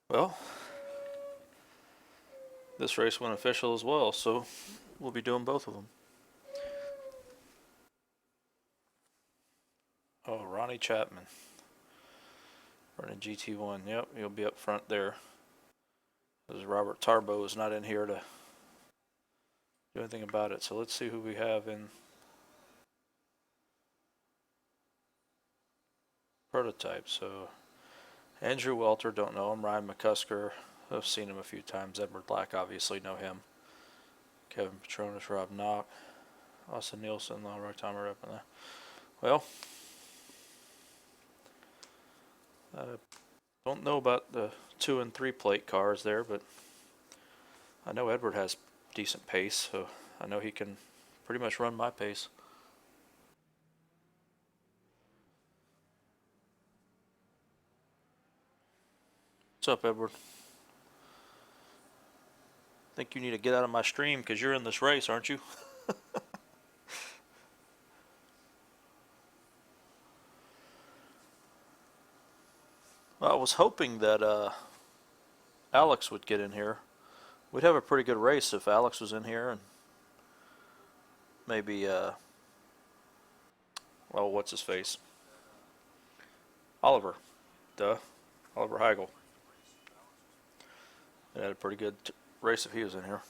Well, this race went official as well, so we'll be doing both of them. Oh, Ronnie Chapman. Running GT1. Yep, he'll be up front there. As Robert Tarbo is not in here to do anything about it. So let's see who we have in prototype. So Andrew Welter, don't know him. Ryan McCusker, I've seen him a few times. Edward Black, obviously know him. Kevin Petronas, Rob Knock, Austin Nielsen, Roy Tomer up in there. Well, I don't know about the 2 and 3 plate cars there, but I know Edward has decent pace, so I know he can pretty much run my pace. What's up, Edward? I think you need to get out of my stream because you're in this race, aren't you? Well, I was hoping that Alex would get in here. We'd have a pretty good race if Alex was in here, and maybe, well, what's his face? Oliver. Duh. Oliver Heigl. It had a pretty good race if he was in here.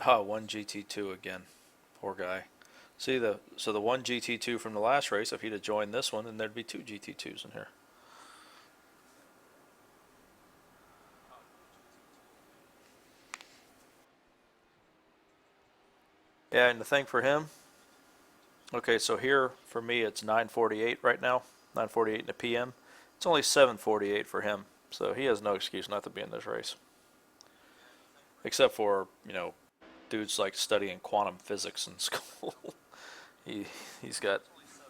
Ah, one GT2 again. Poor guy. See, so the one GT2 from the last race, if he'd have joined this one, then there'd be 2 GT2s in here. Yeah, and the thing for him, okay, so here for me it's 9:48 right now, 9:48 in the PM. It's only 7:48 for him, so he has no excuse not to be in this race. Except for, you know, dudes like studying quantum physics in school. he's got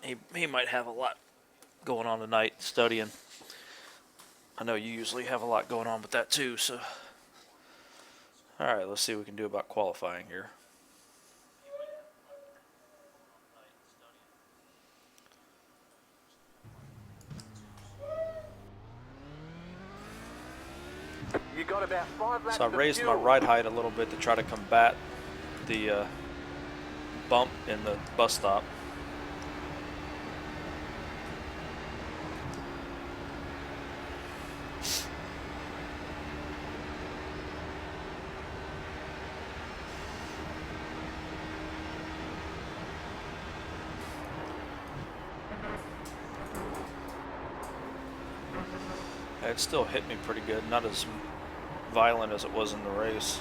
he might have a lot going on tonight studying. I know you usually have a lot going on with that too, so all right, let's see what we can do about qualifying here. You got about 5 laps. So I raised my ride height a little bit to try to combat the bump in the bus stop. It still hit me pretty good, not as violent as it was in the race.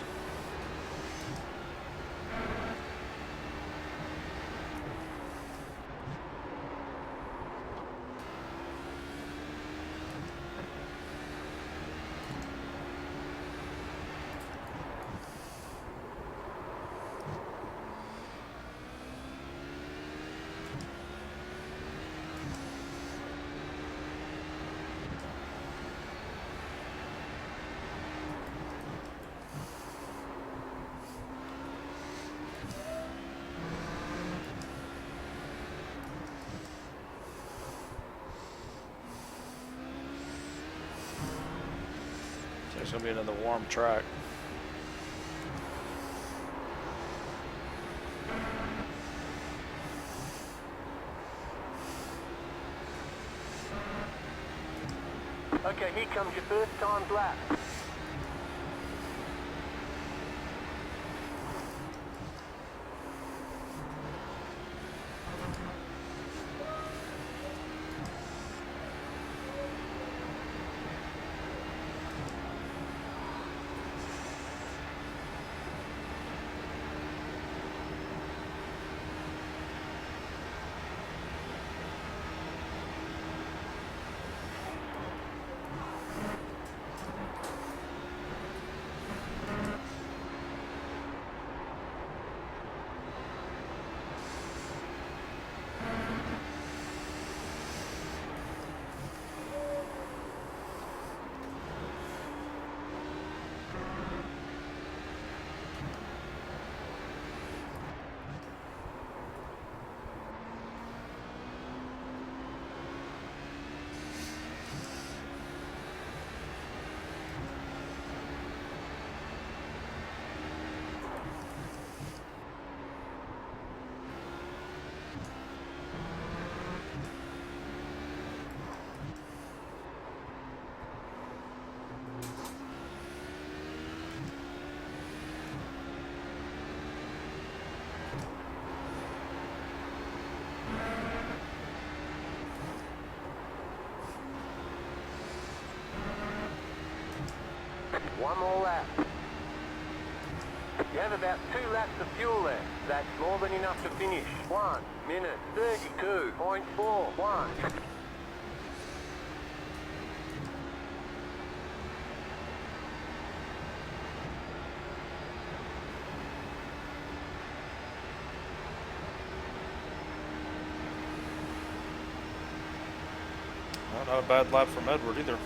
It's going to be another warm track. Okay, here comes your first timed lap. One more lap. You have about 2 laps of fuel left. That's more than enough to finish. 1 minute 32.41. Well, not a bad lap from Edward either.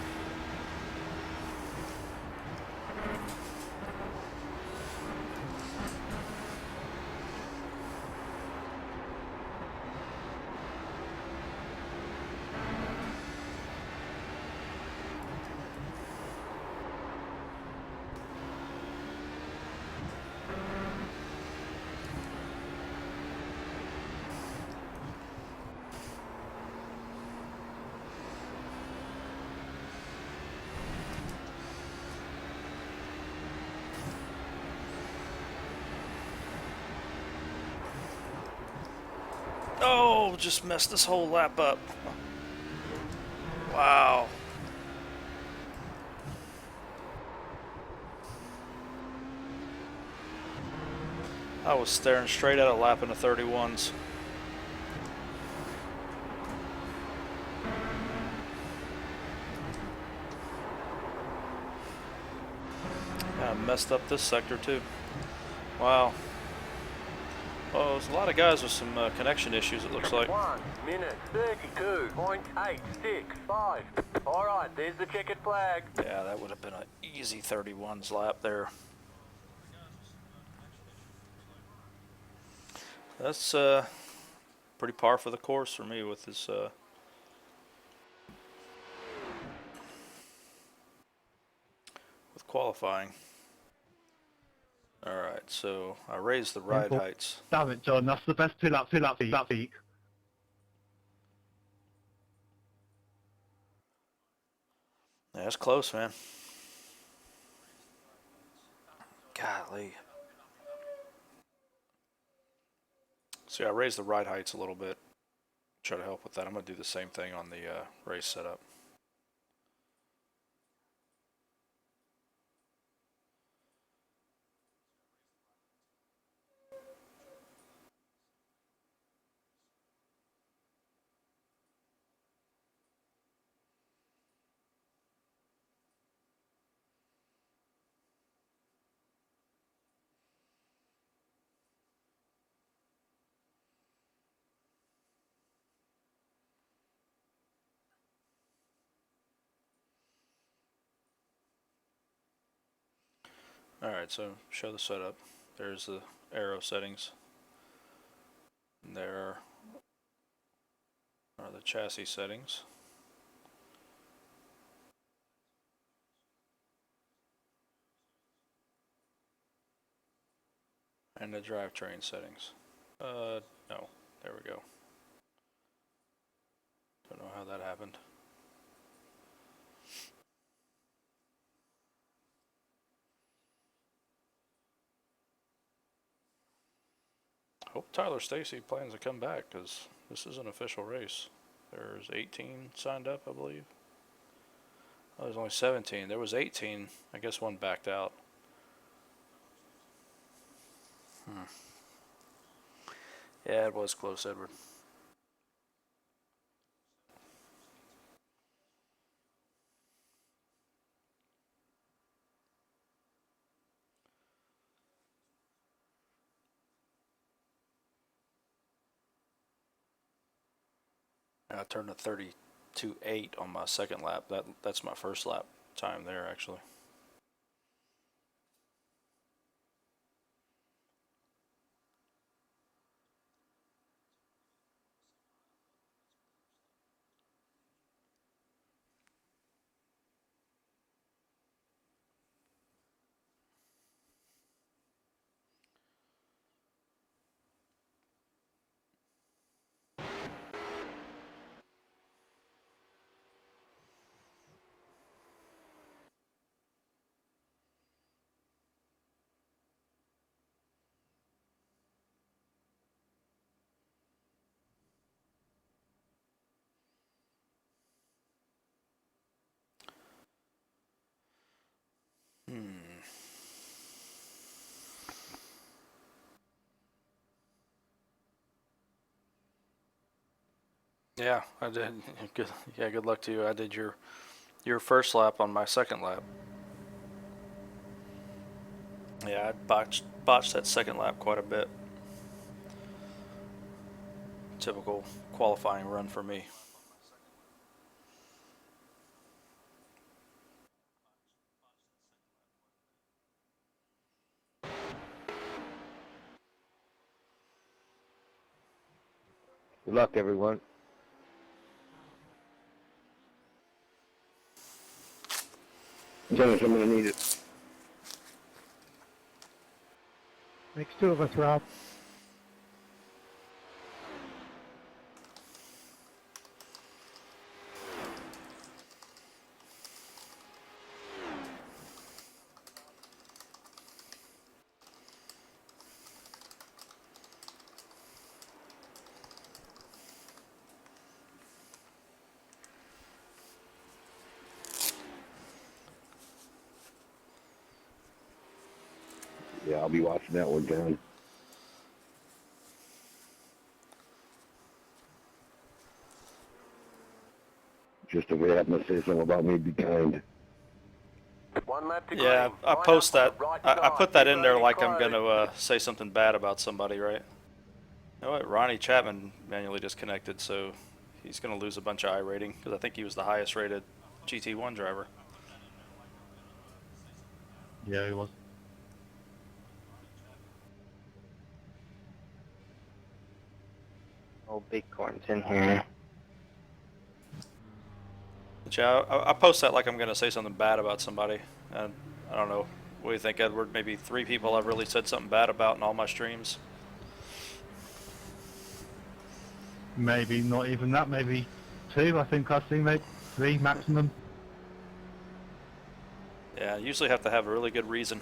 Oh, just messed this whole lap up. Wow. I was staring straight at a lap in the 31s. I messed up this sector too. Wow. Oh, there's a lot of guys with some connection issues, it looks like. 1 minute 32.865. Alright, there's the checkered flag. Yeah, that would have been an easy 31s lap there. That's pretty par for the course for me with this with qualifying. Alright, so I raised the ride heights. Damn it, John, that's the best 2 laps week. Yeah, that's close, man. Golly. See, I raised the ride heights a little bit. Try to help with that. I'm going to do the same thing on the race setup. Alright, so show the setup. There's the aero settings. And there are the chassis settings. And the drivetrain settings. No, there we go. Don't know how that happened. Hope Tyler Stacy plans to come back, because this is an official race. There's 18 signed up, I believe. Oh, there's only 17. There was 18. I guess one backed out. Yeah, it was close, Edward. I turned a 32.8 on my second lap. That's my first lap time there, actually. Yeah, I did. Good. Yeah, good luck to you. I did your first lap on my second lap. Yeah, I botched that second lap quite a bit. Typical qualifying run for me. Good luck, everyone. Dennis, I'm going to need it. Makes two of us, Rob. Yeah, I'll be watching that one, John. Just if we happen to say something about me, be kind. 1 lap to Yeah, green. I Line post up on that. the right I side. put that Keep in there early like I'm close. gonna say something bad about somebody, right? You know what? Ronnie Chapman manually disconnected, so he's gonna lose a bunch of I rating because I think he was the highest rated GT1 driver. Yeah, he was. Oh, Bighorn's in here. But yeah, I post that like I'm gonna say something bad about somebody, and I don't know. What do you think, Edward? Maybe 3 people I've really said something bad about in all my streams. Maybe not even that, maybe 2, I think I've seen, maybe 3 maximum. Yeah, I usually have to have a really good reason.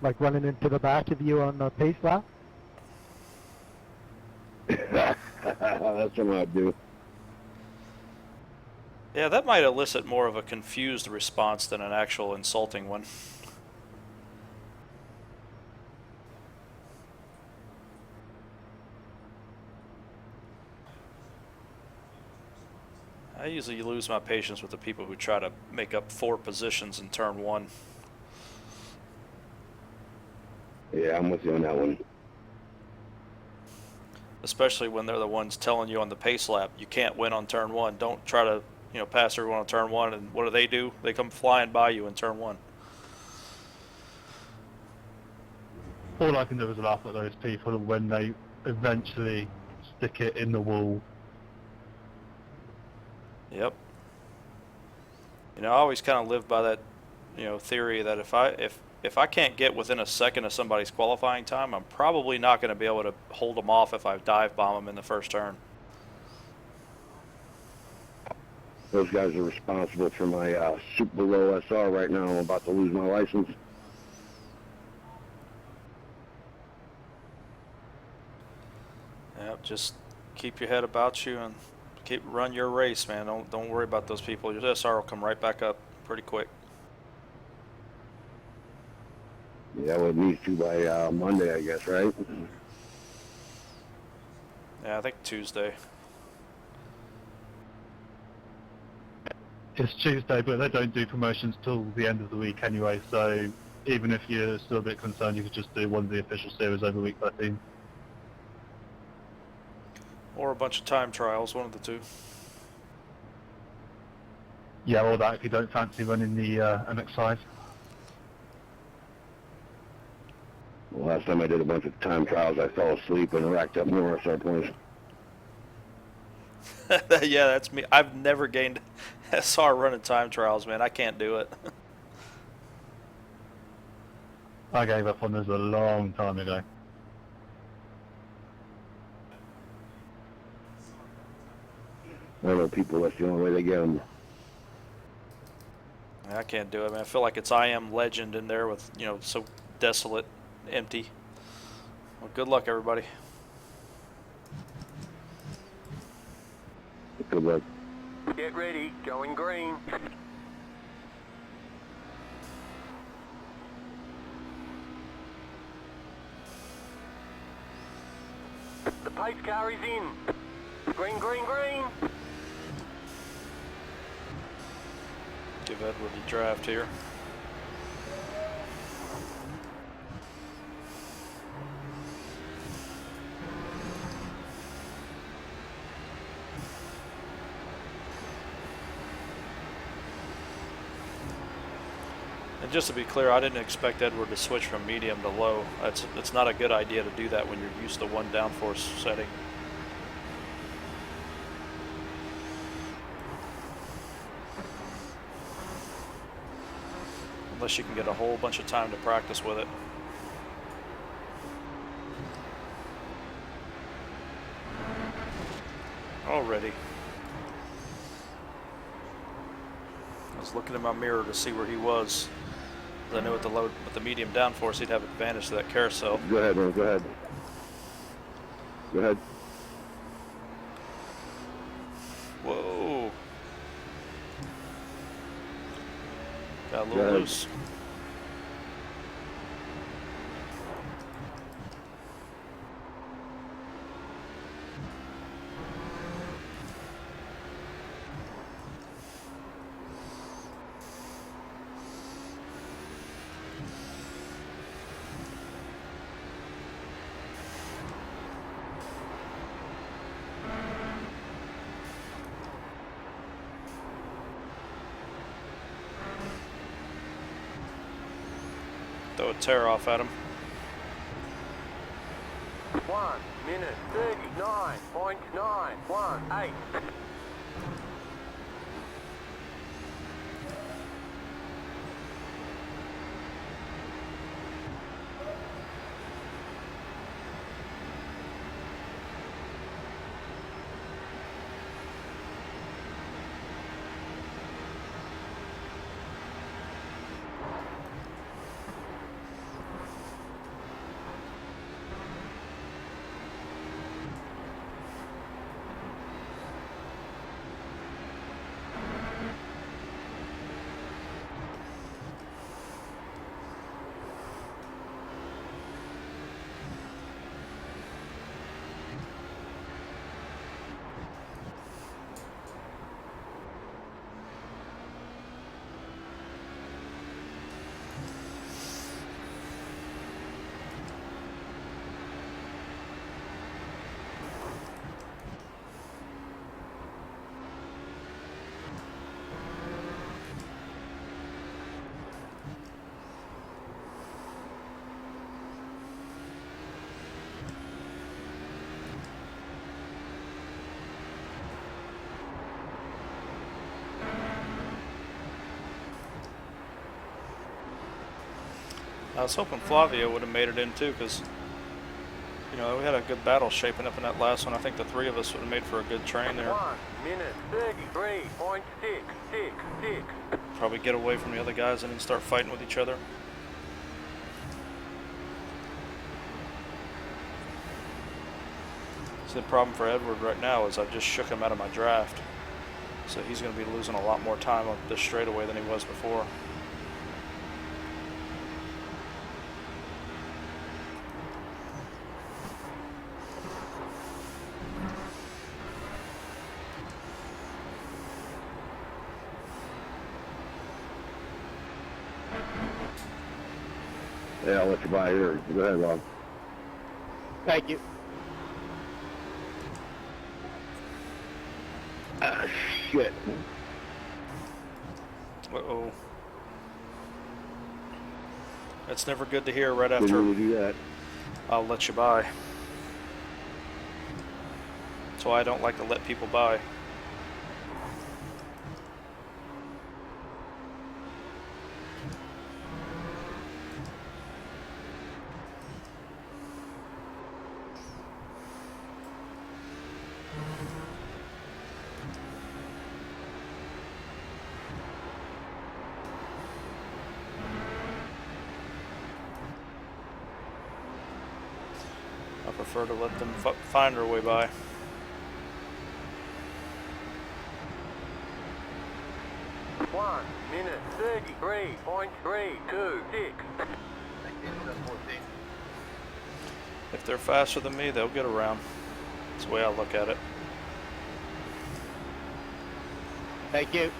Like running into the back of you on the pace lap. That's what I'd do. Yeah, that might elicit more of a confused response than an actual insulting one. I usually lose my patience with the people who try to make up 4 positions in turn 1. Yeah, I'm with you on that one. Especially when they're the ones telling you on the pace lap, you can't win on turn 1. Don't try to, pass everyone on turn 1. And what do? They come flying by you in turn 1. All I can do is laugh at those people when they eventually stick it in the wall. Yep. I always kind of live by that, theory that if I can't get within a second of somebody's qualifying time, I'm probably not going to be able to hold them off if I dive bomb them in the first turn. Those guys are responsible for my super low SR right now. I'm about to lose my license. Yep, just keep your head about you and run your race, man. Don't worry about those people. Your SR will come right back up pretty quick. Yeah, well, it needs to by Monday, I guess, right? Yeah, I think Tuesday. It's Tuesday, but they don't do promotions till the end of the week anyway, so even if you're still a bit concerned, you could just do one of the official series over week 13. Or a bunch of time trials, one of the two. Yeah, or that if you don't fancy running the MX5. Well, last time I did a bunch of time trials, I fell asleep and racked up more SR points. Yeah, that's me. I've never gained SR running time trials, man. I can't do it. I gave up on this a long time ago. I know people, that's the only way they get them. I can't do it, man. I feel like it's I Am Legend in there with, so desolate, empty. Well, good luck, everybody. Get ready, going green. The pace car is in. Green, green, green. Give Edward the draft here. And just to be clear, I didn't expect Edward to switch from medium to low. It's not a good idea to do that when you're used to one downforce setting. Unless you can get a whole bunch of time to practice with it. Already. I was looking in my mirror to see where he was. I knew with the medium downforce, he'd have advantage to that carousel. Go ahead, man. Go ahead. Go ahead. Whoa. Got a Go little ahead. loose. Throw a tear off at him. 1 minute 39.918. I was hoping Flavio would have made it in too, because you know we had a good battle shaping up in that last one. I think the three of us would have made for a good train there. 1 minute 33.666. Probably get away from the other guys and then start fighting with each other. So the problem for Edward right now is I just shook him out of my draft. So he's going to be losing a lot more time on this straightaway than he was before. Yeah, I'll let you by here. Go ahead, Rob. Thank you. Ah, shit. Uh-oh. That's never good to hear right Didn't after really do that. I'll let you by. That's why I don't like to let people by. I prefer to let them find their way by. minute 33.326. If they're faster than me, they'll get around. That's the way I look at it. Thank you.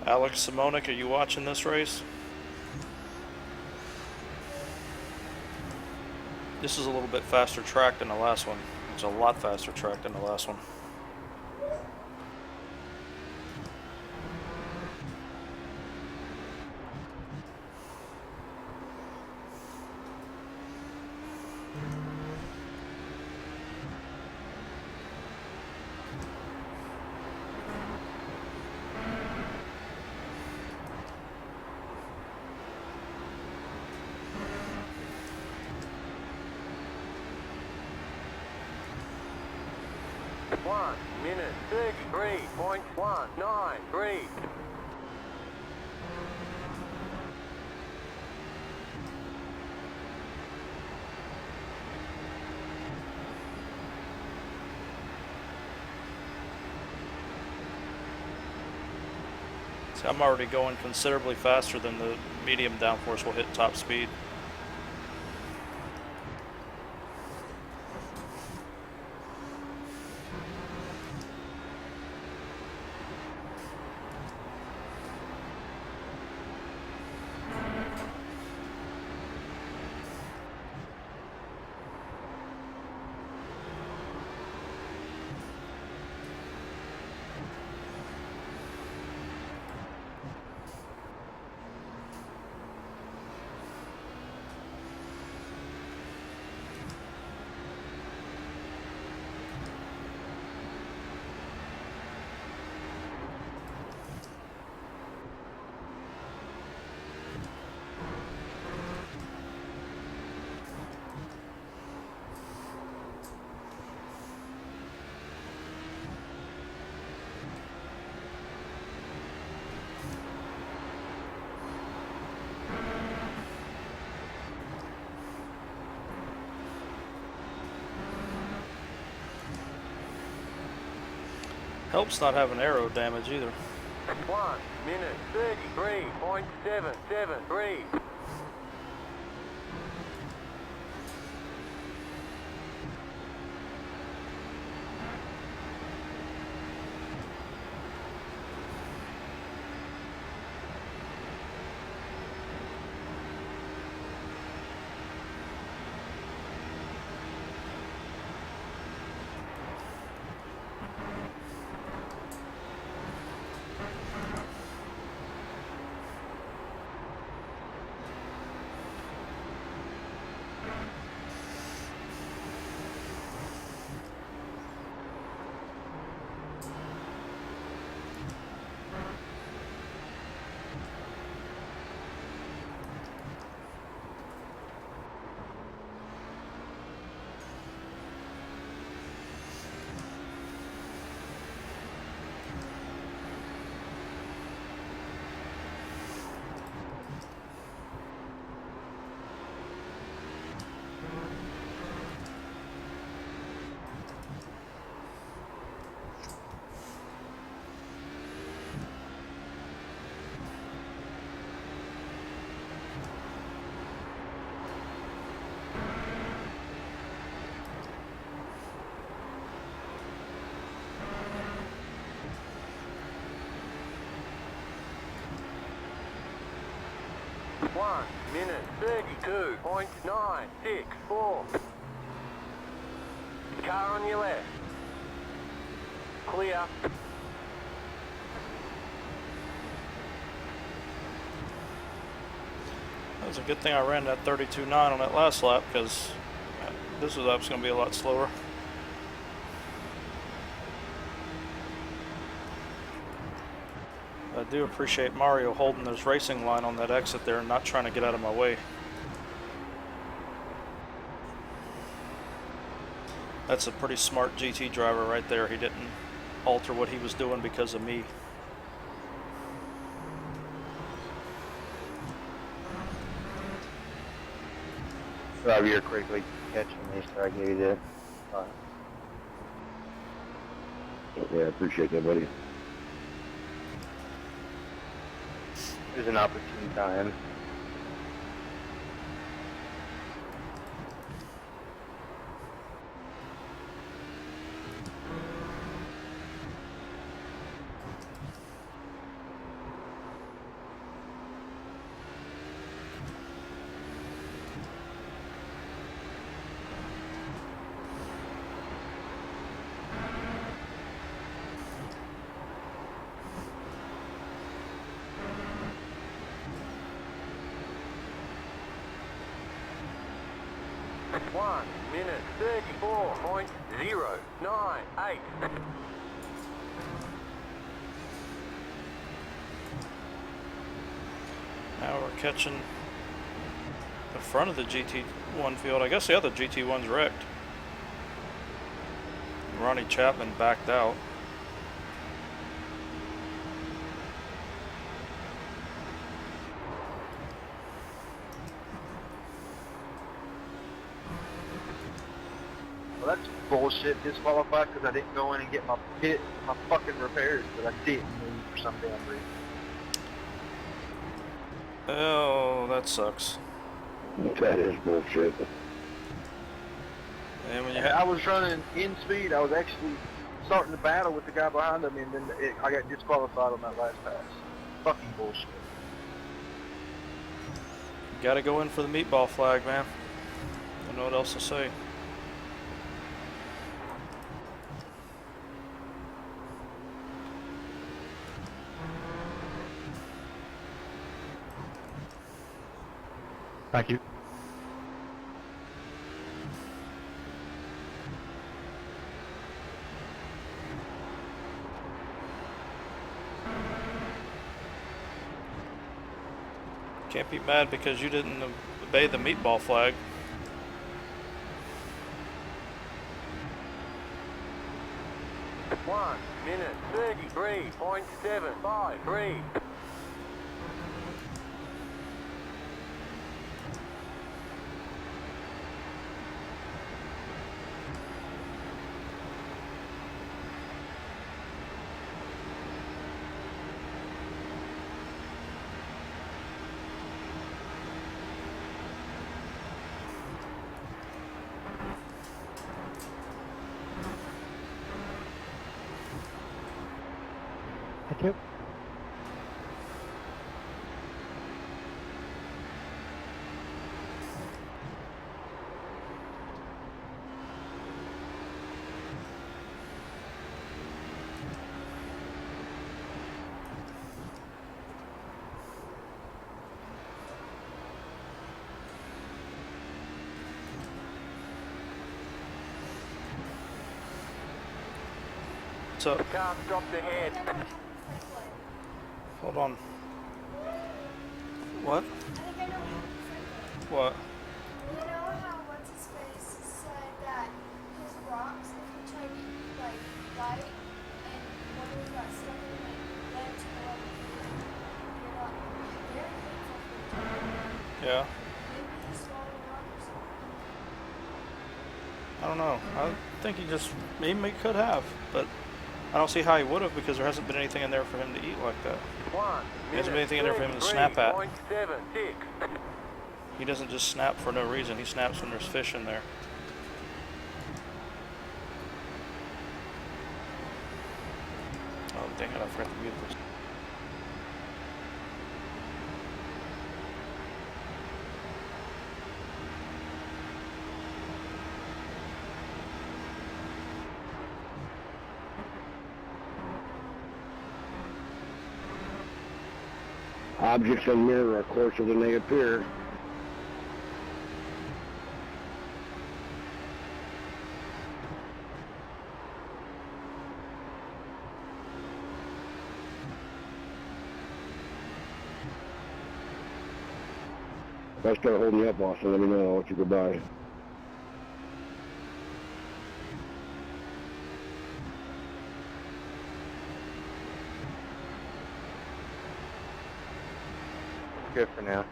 Alex Simonik, are you watching this race? This is a little bit faster track than the last one. It's a lot faster track than the last one. One minute 33.193. See, I'm already going considerably faster than the medium downforce will hit top speed. Helps not having arrow damage either. 1 minute 33.773. One minute 32.964. Car on your left. Clear. That was a good thing I ran that 32.9 on that last lap, because this lap's going to be a lot slower. I do appreciate Mario holding his racing line on that exit there and not trying to get out of my way. That's a pretty smart GT driver right there. He didn't alter what he was doing because of me. Drive here quickly, catching me, so I gave you that. Yeah, I appreciate that, buddy. There's an opportune time. One minute 34.098. Now we're catching the front of the GT1 field. I guess the other GT1's wrecked. Ronnie Chapman backed out. Well, that's bullshit. Disqualified because I didn't go in and get my fucking repairs, but I didn't move for some damn reason. Oh, that sucks. That is bullshit. And when you I was running in speed. I was actually starting to battle with the guy behind me, and then I got disqualified on that last pass. Fucking bullshit. gotta go in for the meatball flag, man. I don't know what else to say. Thank you. Can't be mad because you didn't obey the meatball flag. One minute 33.753. Thank you. What's up? Can't drop the head. Hold on. What? I think I know What? you know how what's his face said that his rocks, if you try to like bite and one of them got stuck in it, led to get up. Very painful. Yeah. Maybe he swallowed a rock or something. I don't know. I think he could have, but I don't see how he would have because there hasn't been anything in there for him to eat like that. One There hasn't been anything in there for him to snap at. He doesn't just snap for no reason. He snaps when there's fish in there. Oh, dang it, I forgot to mute this. Objects in mirror are closer than they appear. If I start holding you up, Austin, let me know. I'll let you go by. Good for now.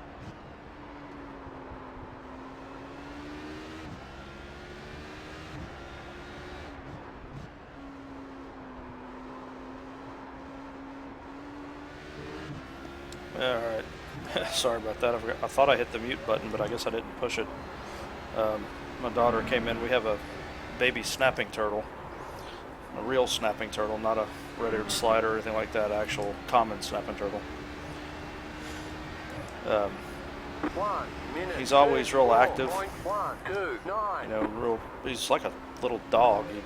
Alright. Sorry about that. I thought I hit the mute button, but I guess I didn't push it. My daughter came in. We have a baby snapping turtle. A real snapping turtle, not a red-eared slider or anything like that. Actual common snapping turtle. 1 minute. He's always real active. 34.129. You know, he's like a little dog. He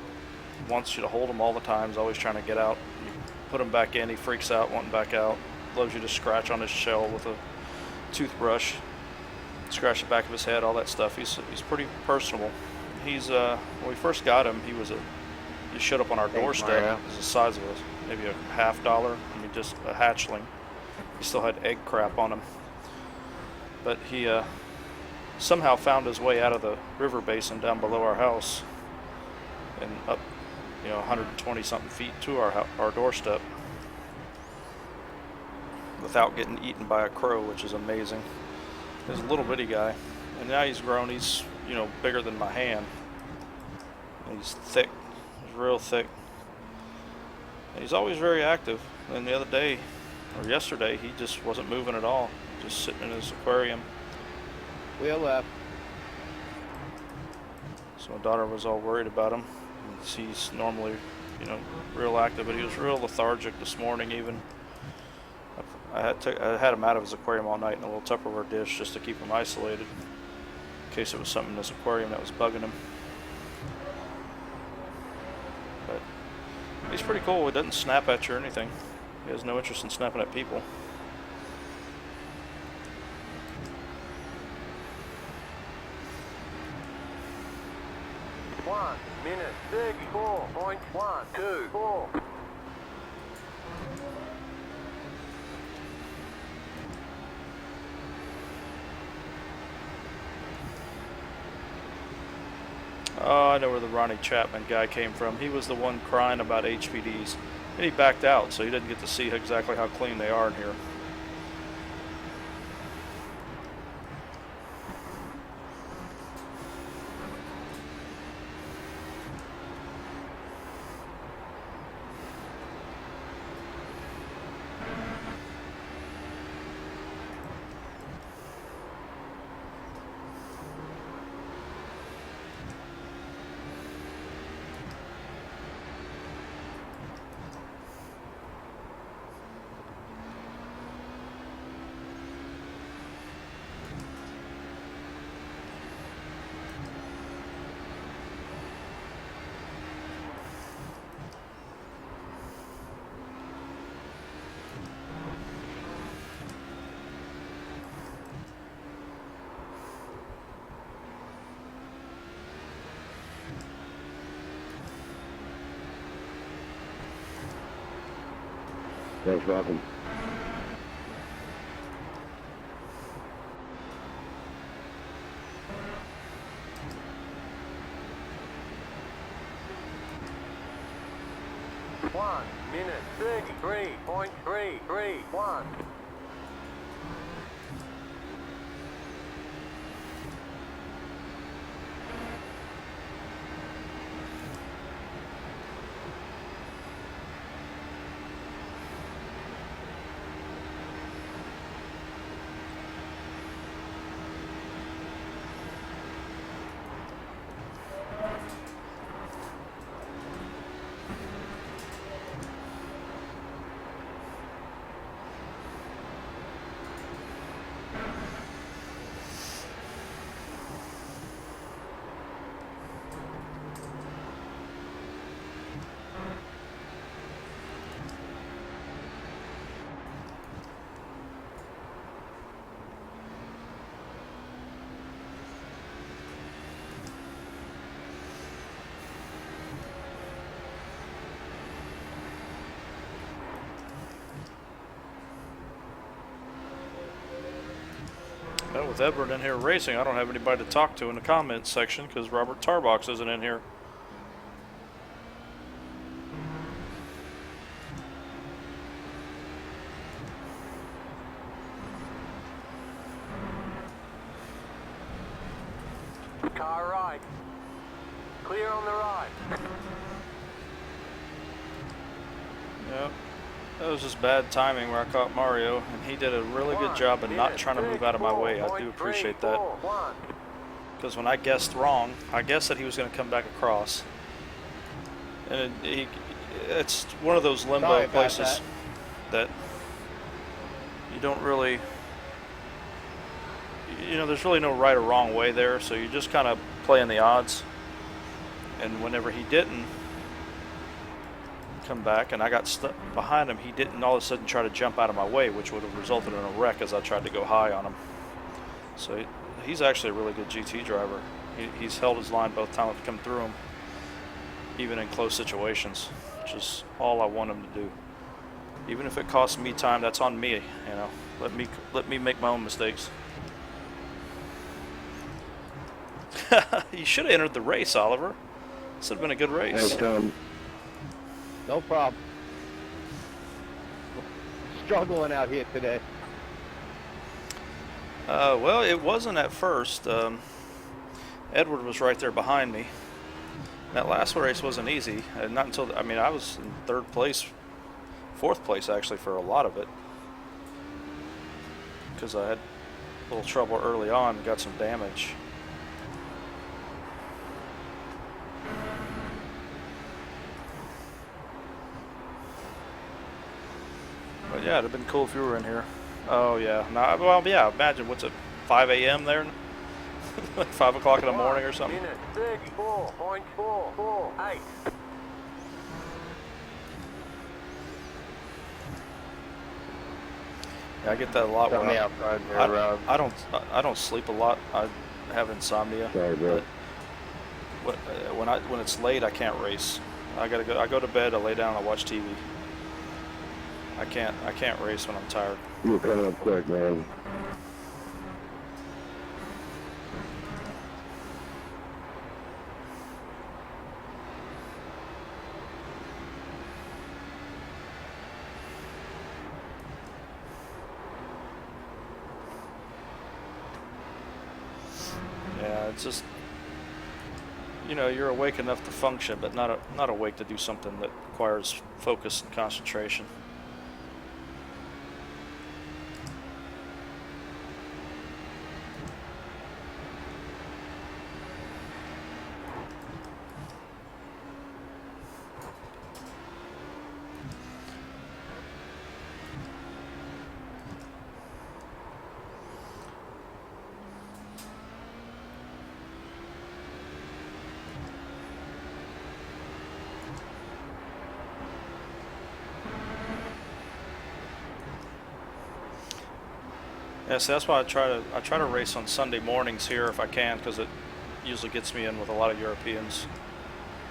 wants you to hold him all the time. He's always trying to get out. You put him back in, he freaks out, wanting back out. Loves you to scratch on his shell with a toothbrush, scratch the back of his head, all that stuff. He's pretty personable. He's when we first got him, he showed up on our Thanks, doorstep. Mario. He was the size of maybe a $50. I mean, just a hatchling. He still had egg crap on him, but he somehow found his way out of the river basin down below our house and up, 120 something feet to our doorstep without getting eaten by a crow, which is amazing. He's a little bitty guy, and now he's grown. He's bigger than my hand. And he's thick. He's real thick. And he's always very active. And the other day, or yesterday, he just wasn't moving at all, just sitting in his aquarium. Wheel left. So my daughter was all worried about him. He's normally, real active, but he was real lethargic this morning even. I had him out of his aquarium all night in a little Tupperware dish just to keep him isolated in case it was something in his aquarium that was bugging him. But he's pretty cool. He doesn't snap at you or anything. He has no interest in snapping at people. One minute 34.124. Oh, I know where the Ronnie Chapman guy came from. He was the one crying about HPDs. And he backed out, so he didn't get to see exactly how clean they are in here. Thanks, welcome. One minute 33.331. Well, with Edward in here racing, I don't have anybody to talk to in the comments section because Robert Tarbox isn't in here. Car right. Clear on the right. Yep. That was just bad timing where I caught Mario, and he did a really good job of not trying to move out of my way. I do appreciate that. Because when I guessed wrong, I guessed that he was going to come back across. And it's one of those limbo places that you don't really, you know, there's really no right or wrong way there, so you just kind of playing the odds. And whenever he didn't come back and I got stuck behind him, he didn't all of a sudden try to jump out of my way, which would have resulted in a wreck as I tried to go high on him. So he's actually a really good GT driver. He's held his line both times I've come through him, even in close situations, which is all I want him to do. Even if it costs me time, that's on me, you know. Let me make my own mistakes. You should have entered the race, Oliver. This would have been a good race. Hey, Tom. No problem. Struggling out here today. Well, it wasn't at first. Edward was right there behind me. That last race wasn't easy. Not until, I mean, I was in third place, fourth place actually for a lot of it. Because I had a little trouble early on and got some damage. But yeah, it'd have been cool if you were in here. Oh yeah, no, well yeah. Imagine what's it, 5 a.m. there, 5 o'clock in the morning or something. Minute 34.448. Yeah, I get that a lot. Tell When me outside there, Rob. I don't sleep a lot. I have insomnia. Sorry, bro. But when it's late, I can't race. I go to bed. I lay down. I watch TV. I can't race when I'm tired. You're coming up quick, man. Yeah, it's just, you know, you're awake enough to function, but not awake to do something that requires focus and concentration. Yeah, so that's why I try to race on Sunday mornings here if I can, because it usually gets me in with a lot of Europeans,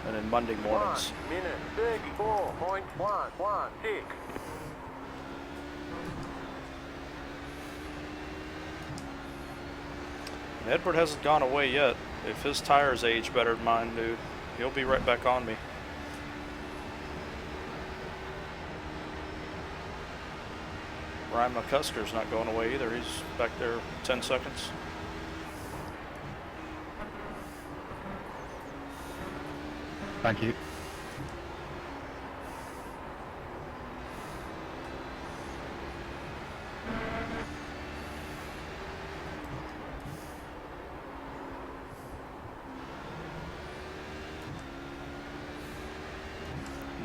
and then Monday mornings. 1 minute 34.116. And Edward hasn't gone away yet. If his tires age better than mine, dude, he'll be right back on me. Ryan McCusker's not going away either. He's back there 10 seconds. Thank you.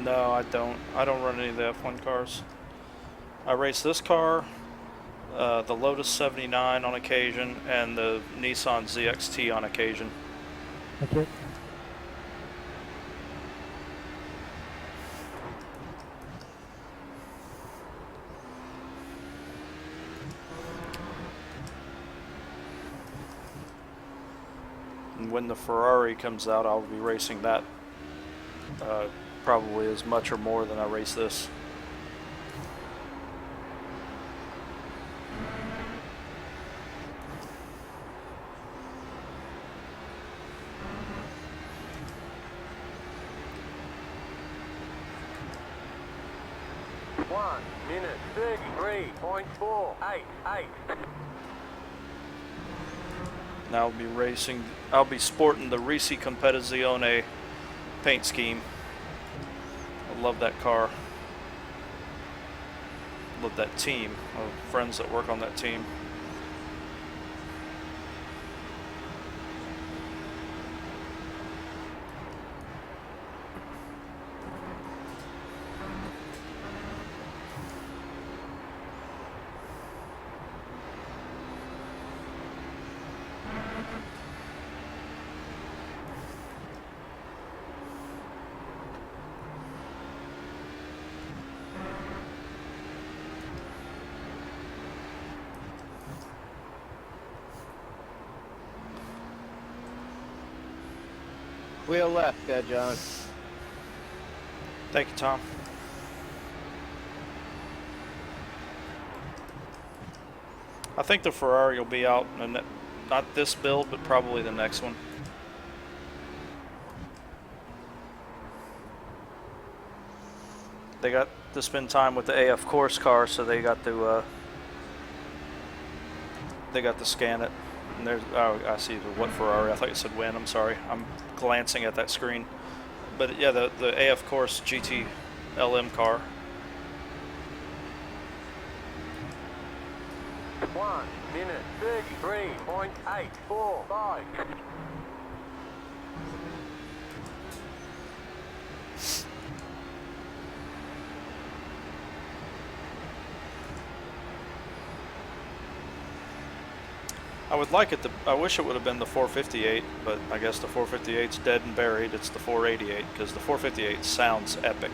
No, I don't. I don't run any of the F1 cars. I race this car, the Lotus 79 on occasion, and the Nissan ZXT on occasion. Okay. And when the Ferrari comes out, I'll be racing that probably as much or more than I race this. 1 minute 33.488. Now I'll be racing. I'll be sporting the Risi Competizione paint scheme. I love that car. Love that team. I have friends that work on that team. Wheel left, John. Thank you, Tom. I think the Ferrari will be out, and not this build, but probably the next one. They got to spend time with the AF course car, so they got to scan it. And there's, oh, I see the what Ferrari. I thought you said when. I'm sorry. I'm glancing at that screen. But yeah, the AF course GT LM car. 1 minute 33.845. I would like it to. I wish it would have been the 458, but I guess the 458's dead and buried. It's the 488 because the 458 sounds epic.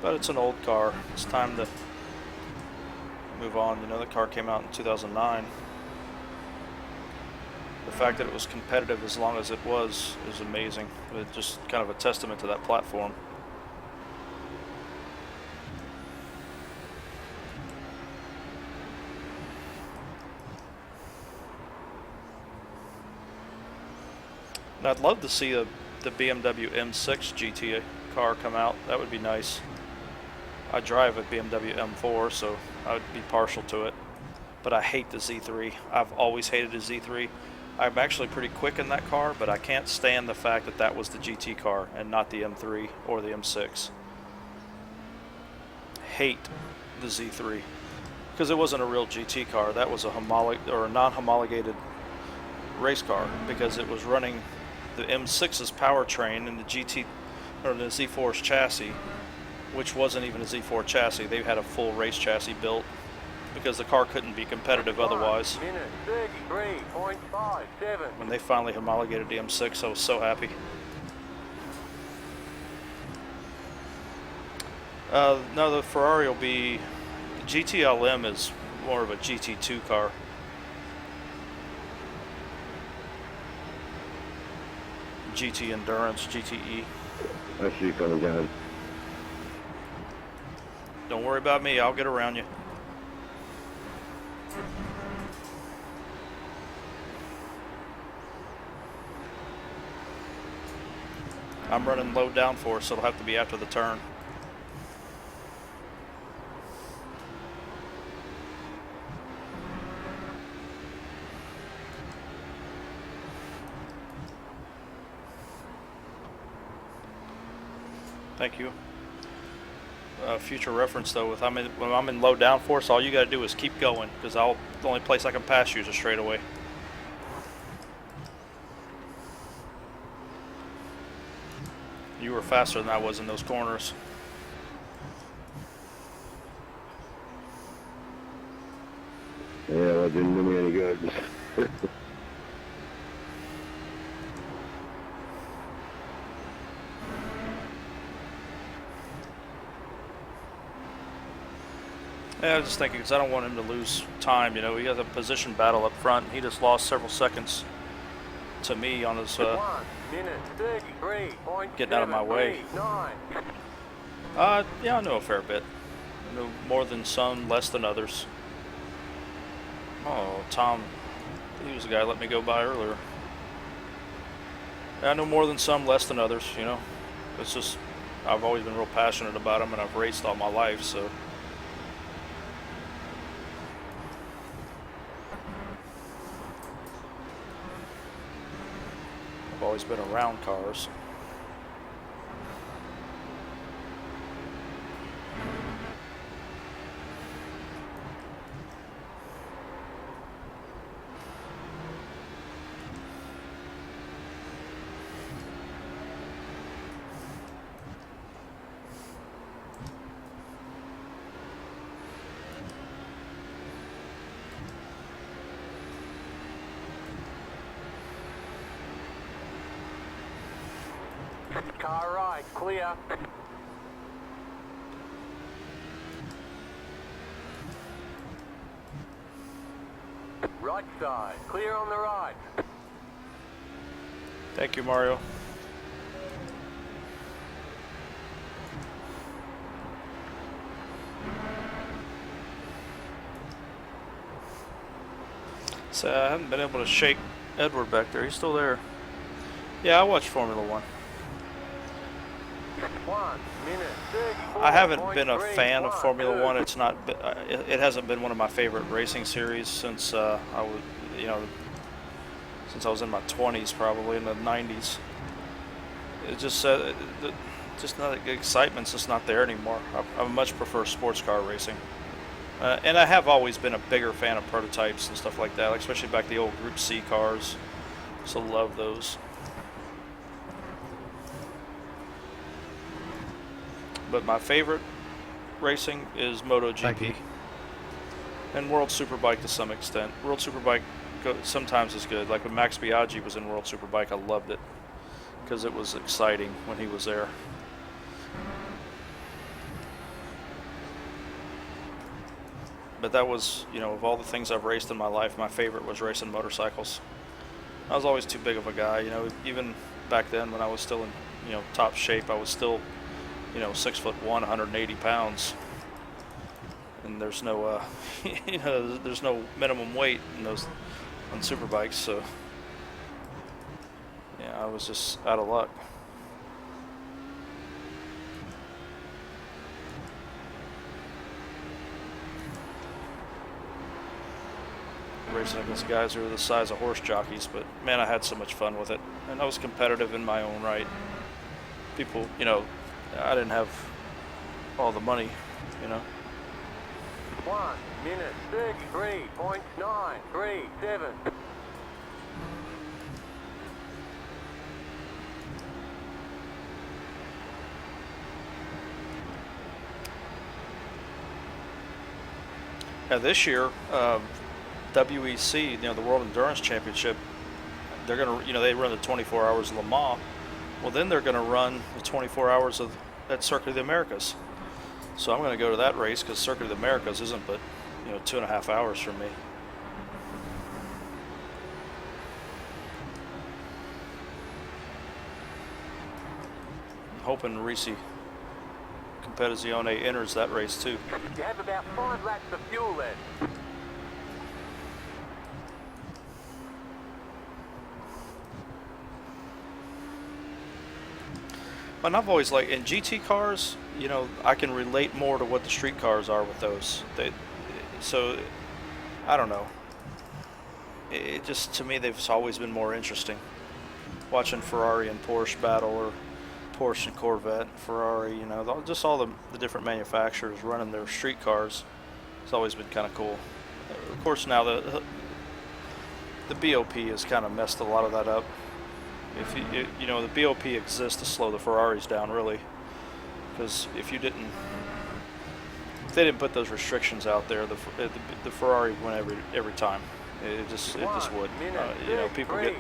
But it's an old car. It's time to move on. You know, the car came out in 2009. The fact that it was competitive as long as it was is amazing. It's just kind of a testament to that platform. And I'd love to see the BMW M6 GT car come out. That would be nice. I drive a BMW M4, so I would be partial to it. But I hate the Z3. I've always hated the Z3. I'm actually pretty quick in that car, but I can't stand the fact that that was the GT car and not the M3 or the M6. Hate the Z3 because it wasn't a real GT car. That was a non-homologated race car because it was running the M6's powertrain and the GT or the Z4's chassis, which wasn't even a Z4 chassis. They had a full race chassis built because the car couldn't be competitive otherwise. 1 minute 33.57. When they finally homologated the M6, I was so happy. No, the Ferrari will be... The GTLM is more of a GT2 car. GT Endurance, GTE. I see you coming down. Don't worry about me, I'll get around you. I'm running low downforce, so it'll have to be after the turn. Thank you. Future reference though, when I'm in low downforce, all you got to do is keep going, because the only place I can pass you is a straightaway. You were faster than I was in those corners. Yeah, that didn't do me any good. Yeah, I was just thinking, because I don't want him to lose time, you know. He has a position battle up front. He just lost several seconds to me on his 1 minute 33.739. getting out of my way. Yeah, I know a fair bit. I know more than some, less than others. Oh, Tom, he was the guy who let me go by earlier. Yeah, I know more than some, less than others, you know. It's just I've always been real passionate about them, and I've raced all my life, so. I've always been around cars. Car right, clear. Right side, clear on the right. Thank you, Mario. So I haven't been able to shake Edward back there. He's still there. Yeah, I watch Formula One. 1 minute 34. I haven't been a fan of Formula One. It's not. It hasn't been one of my favorite racing series since I was, since I was in my 20s, probably in the 90s. It just just not the excitement's just not there anymore. I much prefer sports car racing, and I have always been a bigger fan of prototypes and stuff like that, like especially back the old Group C cars. So love those. But my favorite racing is Thank you. MotoGP and World Superbike to some extent. World Superbike sometimes is good. Like when Max Biaggi was in World Superbike, I loved it because it was exciting when he was there. But that was, of all the things I've raced in my life, my favorite was racing motorcycles. I was always too big of a guy, even back then when I was still in, top shape, I was still 6'1", 180 pounds, and there's no, there's no minimum weight in those on super bikes. So yeah, I was just out of luck. Racing against guys who were the size of horse jockeys, but man, I had so much fun with it, and I was competitive in my own right. People, I didn't have all the money, 1 minute 33.937. Yeah, this year, WEC, the World Endurance Championship, they're gonna, they run the 24 hours of Le Mans. Well, then they're gonna run the 24 hours at Circuit of the Americas. So I'm gonna go to that race because Circuit of the Americas isn't but 2.5 hours from me. I'm hoping Risi Competizione enters that race too. You have about 5 laps of fuel left. And I've always liked, in GT cars, I can relate more to what the street cars are with those. So, I don't know. It just, to me, they've always been more interesting. Watching Ferrari and Porsche battle, or Porsche and Corvette, Ferrari, just all the different manufacturers running their street cars. It's always been kind of cool. Of course, now the BOP has kind of messed a lot of that up. If the BOP exists to slow the Ferraris down, really, because if they didn't put those restrictions out there, the Ferrari would win every time. It just would. People get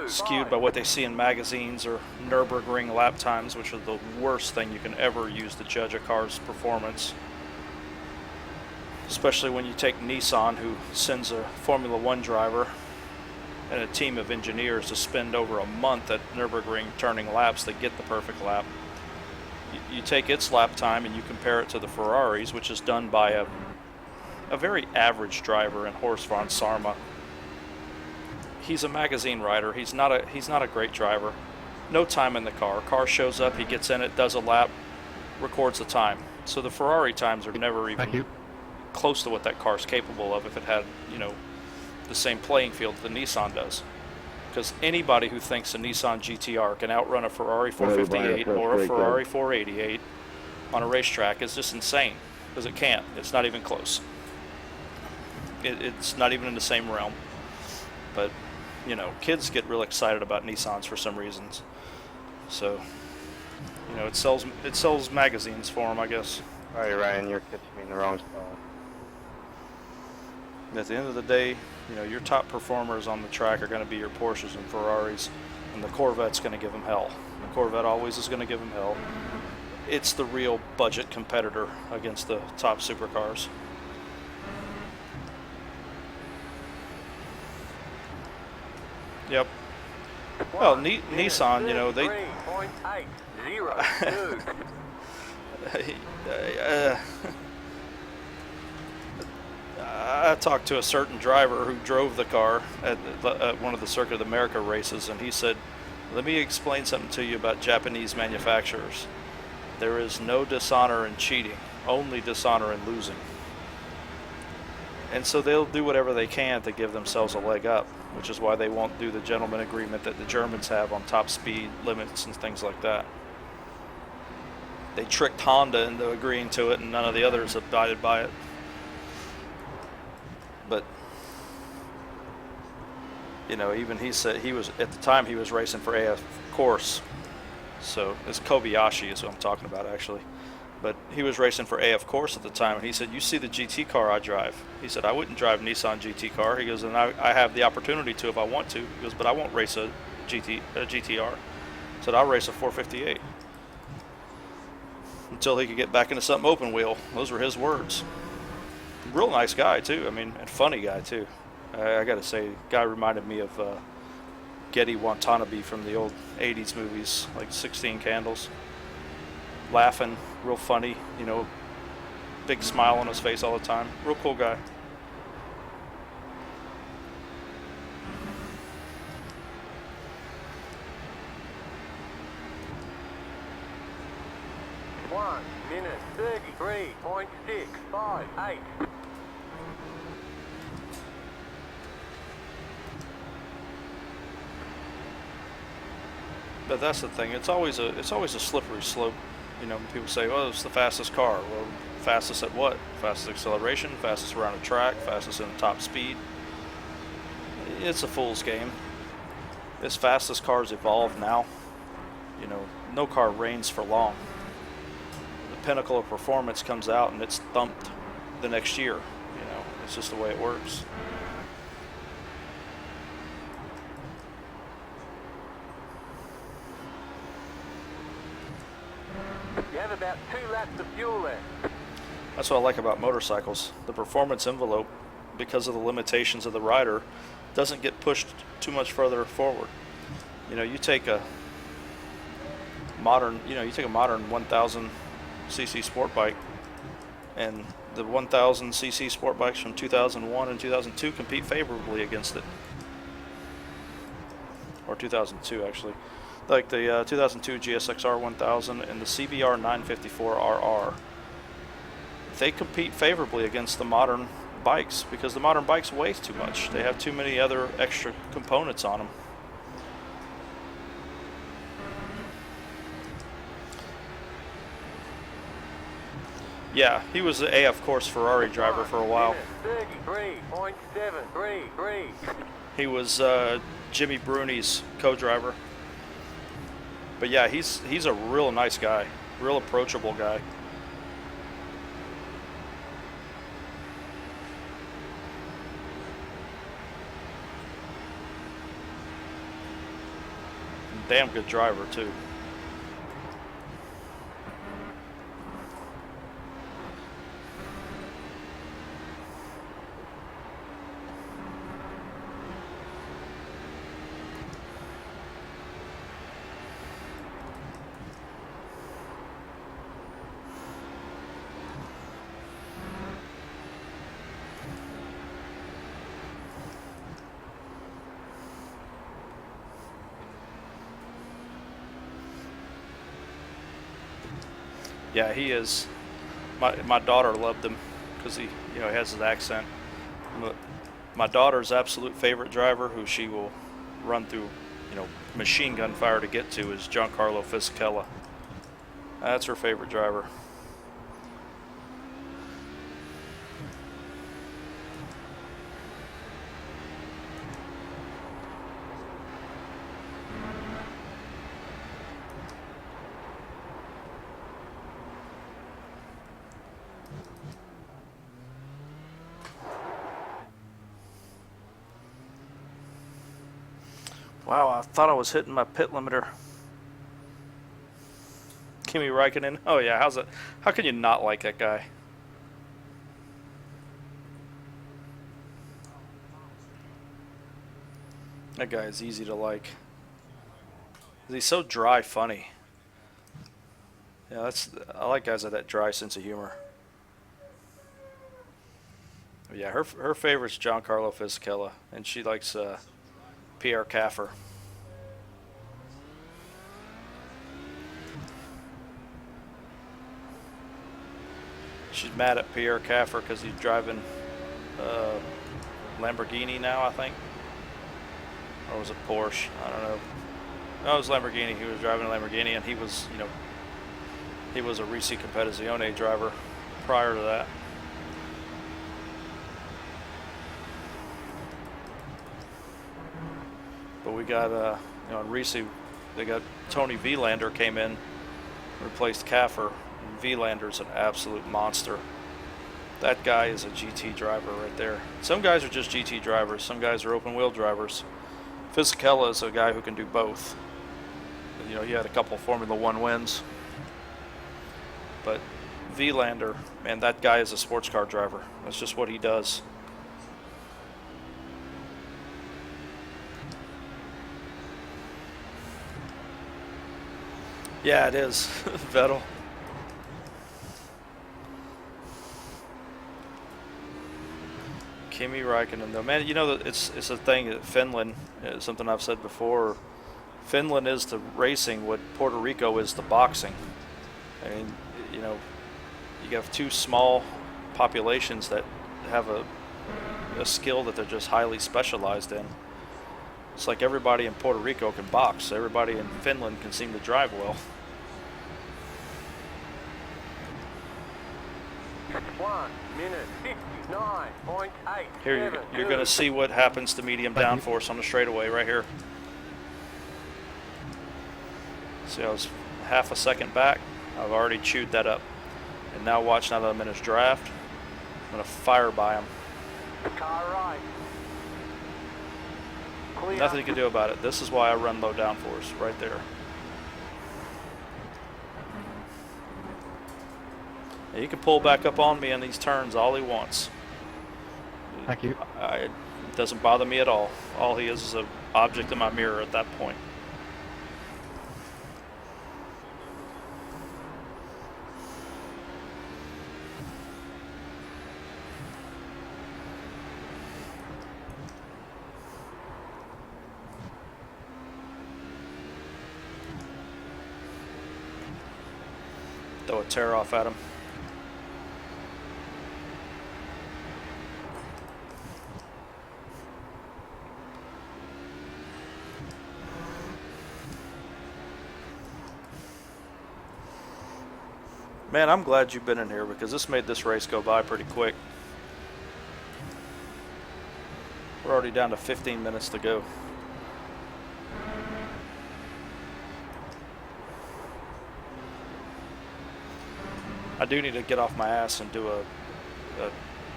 skewed by what they see in magazines or Nürburgring lap times, which are the worst thing you can ever use to judge a car's performance. Especially when you take Nissan, who sends a Formula One driver and a team of engineers to spend over a month at Nürburgring turning laps to get the perfect lap. You take its lap time and you compare it to the Ferraris, which is done by a very average driver in Horst von Sarma. He's a magazine writer. He's not a great driver. no time in the car. Car shows up, he gets in it, does a lap, records the time. So the Ferrari times are never Thank even you. close to what that car's capable of if it had, the same playing field the Nissan does. Because anybody who thinks a Nissan GTR can outrun a Ferrari 458 or a Ferrari 488 on a racetrack is just insane. Because it can't. It's not even close. It's not even in the same realm. But, kids get real excited about Nissans for some reasons. So, it sells magazines for them, I guess. Sorry, Ryan, you're catching me in the wrong spot. At the end of the day, your top performers on the track are going to be your Porsches and Ferraris, and the Corvette's going to give them hell. The Corvette always is going to give them hell. It's the real budget competitor against the top supercars. Yep. Well, Nissan, they... 3.802. I talked to a certain driver who drove the car at one of the Circuit of America races, and he said, "Let me explain something to you about Japanese manufacturers. There is no dishonor in cheating, only dishonor in losing." And so they'll do whatever they can to give themselves a leg up, which is why they won't do the gentleman agreement that the Germans have on top speed limits and things like that. They tricked Honda into agreeing to it, and none of the others abided by it. But, even he said he was, at the time he was racing for AF Course. So it's Kobayashi is what I'm talking about, actually. But he was racing for AF Course at the time, and he said, "You see the GT car I drive." He said, "I wouldn't drive Nissan GT car." He goes, "And I have the opportunity to if I want to." He goes, "But I won't race a GTR. He said, "I'll race a 458. Until he could get back into something open wheel. Those were his words. Real nice guy, too. And funny guy, too. I got to say, guy reminded me of Getty Watanabe from the old 80s movies, like 16 Candles. Laughing, real funny, big smile on his face all the time. Real cool guy. One minute 33.658. But that's the thing. It's always a slippery slope. People say, "Oh, it's the fastest car." Well, fastest at what? Fastest acceleration, fastest around a track, fastest in top speed. It's a fool's game. As fast as cars evolve now, no car reigns for long. The pinnacle of performance comes out and it's thumped the next year. It's just the way it works. You have about 2 laps of fuel left. That's what I like about motorcycles. The performance envelope, because of the limitations of the rider, doesn't get pushed too much further forward. You take a modern 1000 cc sport bike, and the 1000 cc sport bikes from 2001 and 2002 compete favorably against it. Or 2002, actually. Like the 2002 GSXR 1000 and the CBR 954 RR. They compete favorably against the modern bikes because the modern bikes weigh too much. They have too many other extra components on them. Yeah, he was the AF Course Ferrari driver for a while. 33.733. He was Jimmy Bruni's co-driver. But yeah, he's a real nice guy, real approachable guy. Damn good driver too. Yeah, he is. My daughter loved him because he has his accent. My daughter's absolute favorite driver, who she will run through machine gun fire to get to, is Giancarlo Fisichella. That's her favorite driver. Wow, I thought I was hitting my pit limiter. Kimi Räikkönen. Oh yeah, how's it? How can you not like that guy? That guy is easy to like. He's so dry funny. Yeah, I like guys with that dry sense of humor. But yeah, her favorite's Giancarlo Fisichella, and she likes Pierre Caffer. She's mad at Pierre Caffer because he's driving Lamborghini now, I think. Or was it Porsche? I don't know. No, it was Lamborghini. He was driving a Lamborghini, and he was, he was a Risi Competizione driver prior to that. But we got, in Risi, they got Tony Vilander came in, replaced Caffer. And Vilander's an absolute monster. That guy is a GT driver right there. Some guys are just GT drivers. Some guys are open wheel drivers. Fisichella is a guy who can do both. He had a couple Formula One wins. But Vilander, man, that guy is a sports car driver. That's just what he does. Yeah, it is. Vettel. Kimi Räikkönen, though, man, it's a thing that Finland is something I've said before. Finland is the racing what Puerto Rico is the boxing. I mean, you have two small populations that have a skill that they're just highly specialized in. It's like everybody in Puerto Rico can box. Everybody in Finland can seem to drive well. 1 minute 59.8. Here you're going to see what happens to medium downforce on the straightaway right here. See, I was half a second back. I've already chewed that up. And now watch, now that I'm in his draft, I'm going to fire by him. Car right. Clear. Nothing you can do about it. This is why I run low downforce right there. Now, he can pull back up on me in these turns all he wants. Thank you. It doesn't bother me at all. All he is an object in my mirror at that point. Throw a tear off at him. Man, I'm glad you've been in here because this made this race go by pretty quick. We're already down to 15 minutes to go. I do need to get off my ass and do a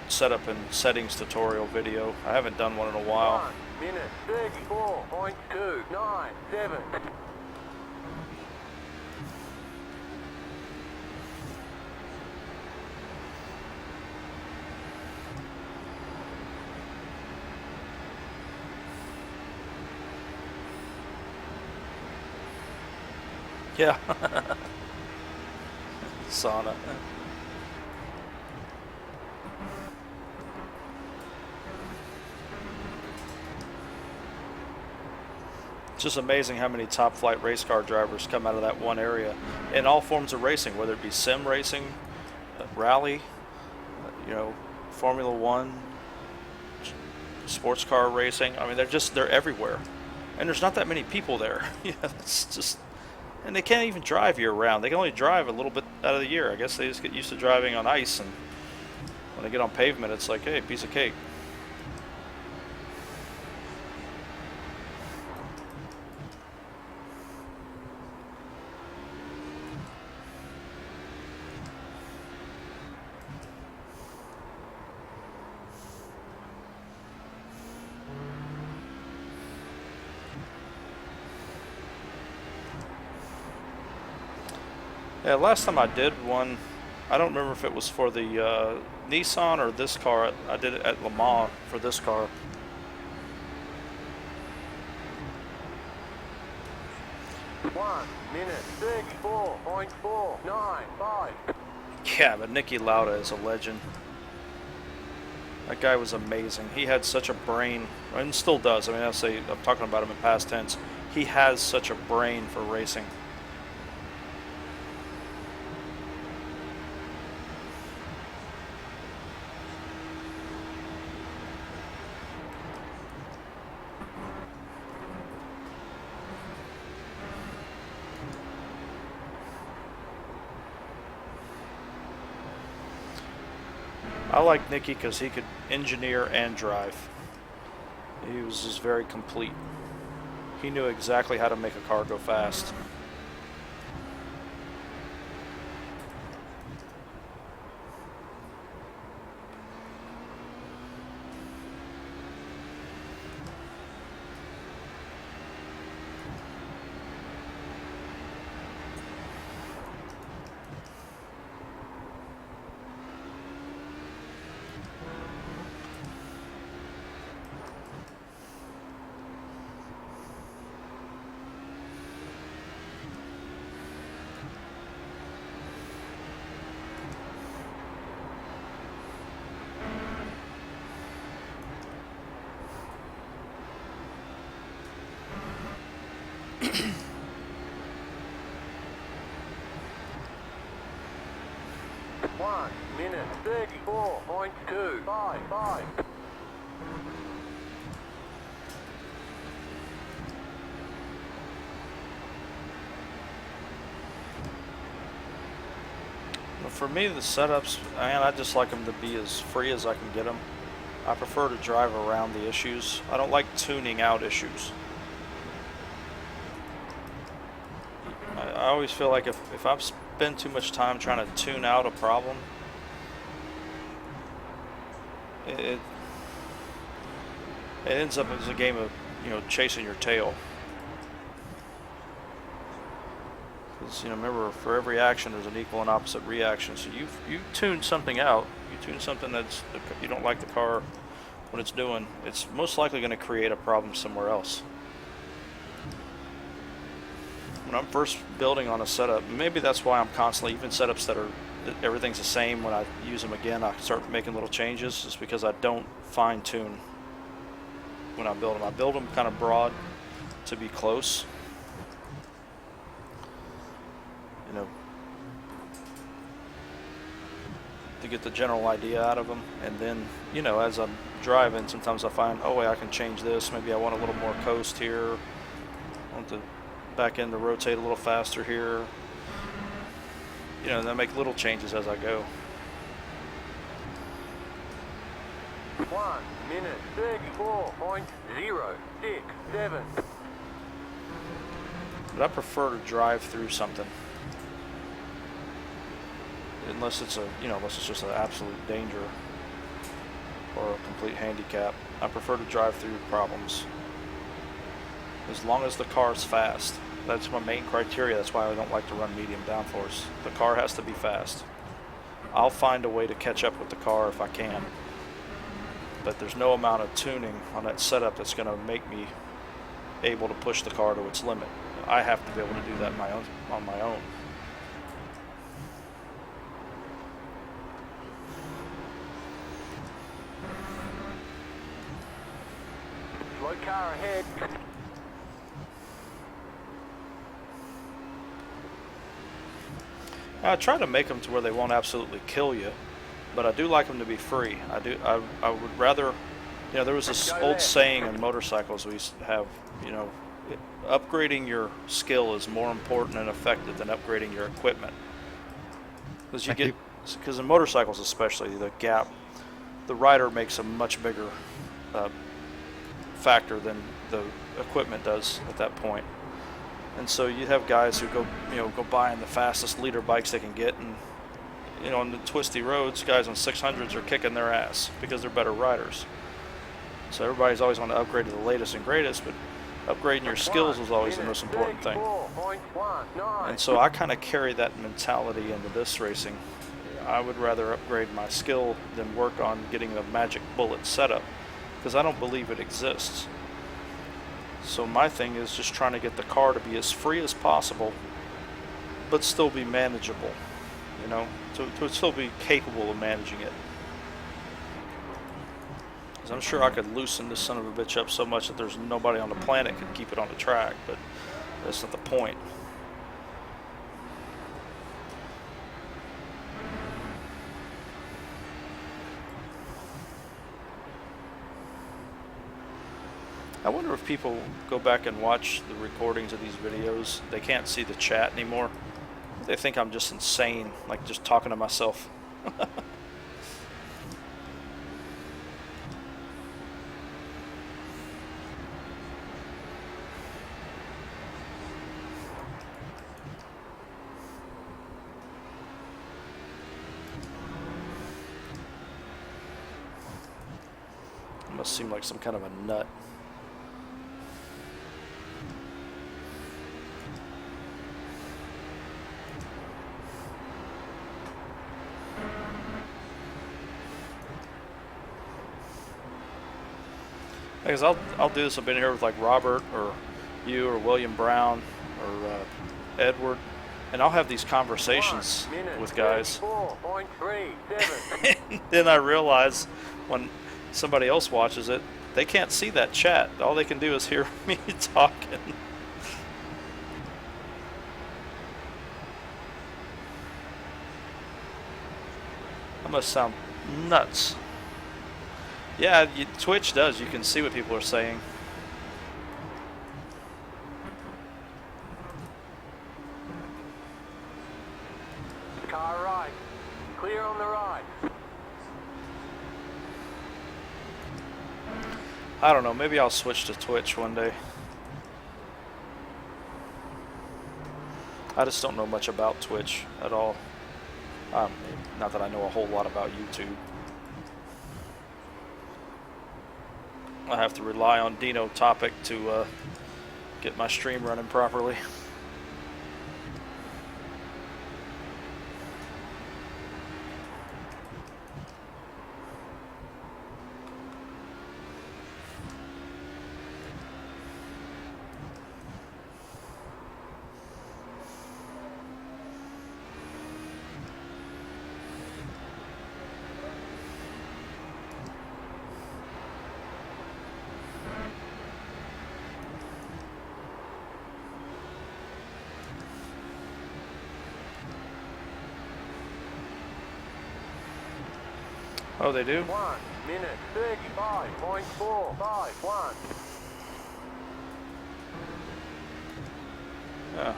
setup and settings tutorial video. I haven't done one in a while. 1 minute 34.297. Yeah. Sauna. It's just amazing how many top flight race car drivers come out of that one area in all forms of racing, whether it be sim racing, rally, you know, Formula One, sports car racing. I mean, they're everywhere, and there's not that many people there. Yeah, it's just, and they can't even drive year round. They can only drive a little bit out of the year. I guess they just get used to driving on ice, and when they get on pavement, it's like, hey, piece of cake. Yeah, last time I did one, I don't remember if it was for the Nissan or this car. I did it at Le Mans for this car. One minute 34.495. Yeah, but Nicky Lauda is a legend. That guy was amazing. He had such a brain, and still does. I mean, I'm talking about him in past tense. He has such a brain for racing. I like Nicky because he could engineer and drive. He was just very complete. He knew exactly how to make a car go fast. One minute 34.255. For me, the setups, man, I just like them to be as free as I can get them. I prefer to drive around the issues. I don't like tuning out issues. I always feel like if I spend too much time trying to tune out a problem, it ends up as a game of, you know, chasing your tail. Because, you know, remember, for every action there's an equal and opposite reaction. So you tune something out, you tune something that's you don't like the car when it's doing, it's most likely going to create a problem somewhere else. When I'm first building on a setup, maybe that's why I'm constantly, even setups that everything's the same, when I use them again, I start making little changes, just because I don't fine tune when I build them. I build them kind of broad to be close, you know, to get the general idea out of them. And then, you know, as I'm driving, sometimes I find, oh, wait, I can change this. Maybe I want a little more coast here. I want the back end to rotate a little faster here. You know, and I make little changes as I go. 1 minute 34.067. But I prefer to drive through something, unless it's just an absolute danger or a complete handicap. I prefer to drive through problems, as long as the car's fast. That's my main criteria. That's why I don't like to run medium downforce. The car has to be fast. I'll find a way to catch up with the car if I can, but there's no amount of tuning on that setup that's going to make me able to push the car to its limit. I have to be able to do that on my own. Slow car ahead. I try to make them to where they won't absolutely kill you, but I do like them to be free. I would rather, there was this old saying in motorcycles we used to have, upgrading your skill is more important and effective than upgrading your equipment. Because in motorcycles especially, the rider makes a much bigger factor than the equipment does at that point. And so you have guys who go buying the fastest leader bikes they can get, and on the twisty roads, guys on 600s are kicking their ass because they're better riders. So everybody's always want to upgrade to the latest and greatest, but upgrading your skills is always the most important thing. And so I kind of carry that mentality into this racing. I would rather upgrade my skill than work on getting a magic bullet setup, because I don't believe it exists. So my thing is just trying to get the car to be as free as possible, but still be manageable, to still be capable of managing it. Because I'm sure I could loosen this son of a bitch up so much that there's nobody on the planet could keep it on the track, but that's not the point. I wonder if people go back and watch the recordings of these videos, they can't see the chat anymore. They think I'm just insane, like just talking to myself. I must seem like some kind of a nut. Because I'll do this. I've been here with like Robert or you or William Brown or Edward, and I'll have these conversations with guys. And then I realize when somebody else watches it, they can't see that chat. All they can do is hear me talking. I must sound nuts. Yeah, Twitch does. You can see what people are saying. Car right. Clear on the right. I don't know. Maybe I'll switch to Twitch one day. I just don't know much about Twitch at all. Not that I know a whole lot about YouTube. I have to rely on Dino Topic to get my stream running properly. Oh, they do? 1 minute 35.451. Yeah, I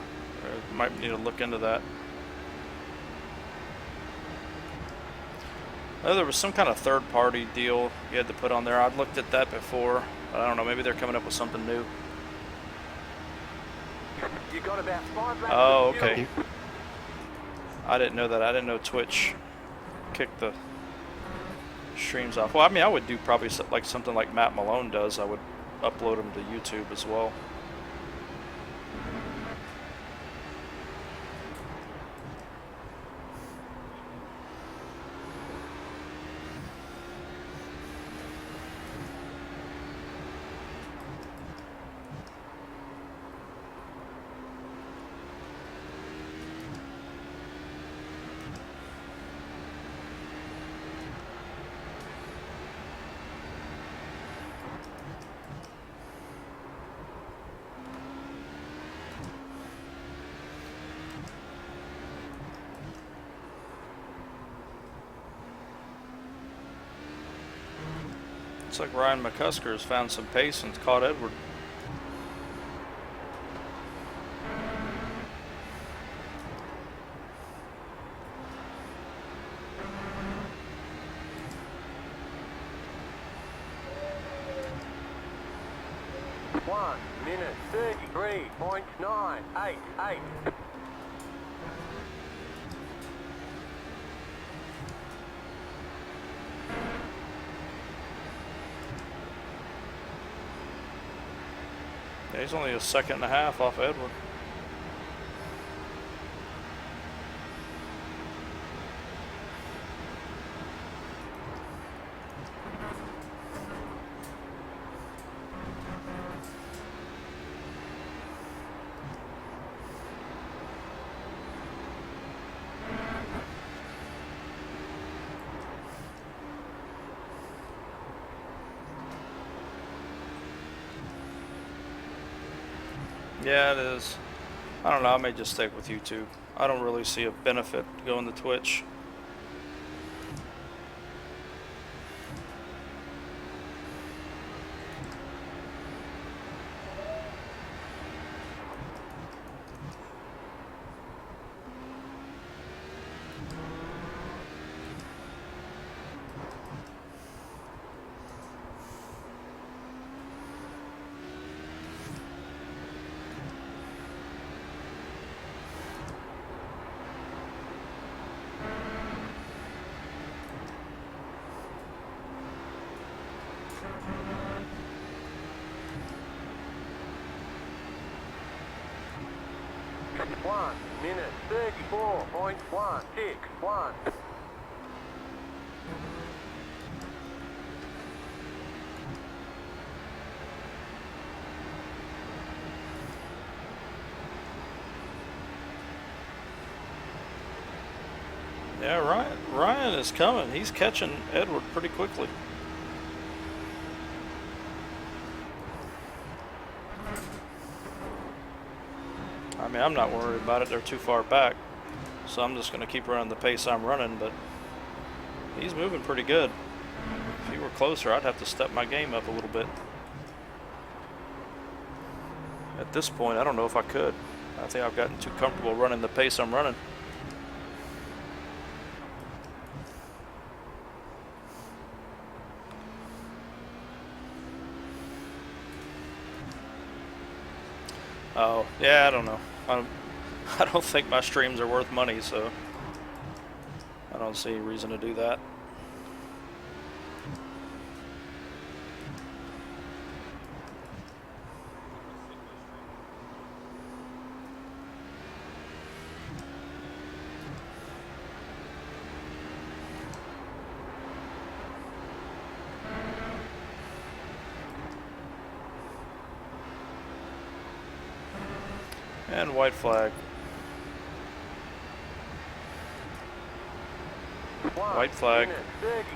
might need to look into that. Oh, there was some kind of third-party deal you had to put on there. I'd looked at that before. I don't know, maybe they're coming up with something new. You got about 5 laps. Oh, of fuel. okay. I didn't know that. I didn't know Twitch kicked the streams off. Well, I mean, I would do probably like something like Matt Malone does. I would upload them to YouTube as well. Looks like Ryan McCusker has found some pace and caught Edward. One minute 33.988. Yeah, he's only a second and a half off Edward. Yeah, it is. I don't know, I may just stick with YouTube. I don't really see a benefit going to Twitch. One minute 34.161. Yeah, Ryan is coming. He's catching Edward pretty quickly. I mean, I'm not worried about it. They're too far back. So I'm just going to keep running the pace I'm running, but he's moving pretty good. If he were closer, I'd have to step my game up a little bit. At this point, I don't know if I could. I think I've gotten too comfortable running the pace I'm running. Oh, yeah, I don't know. I don't think my streams are worth money, so I don't see any reason to do that. And white flag. White flag.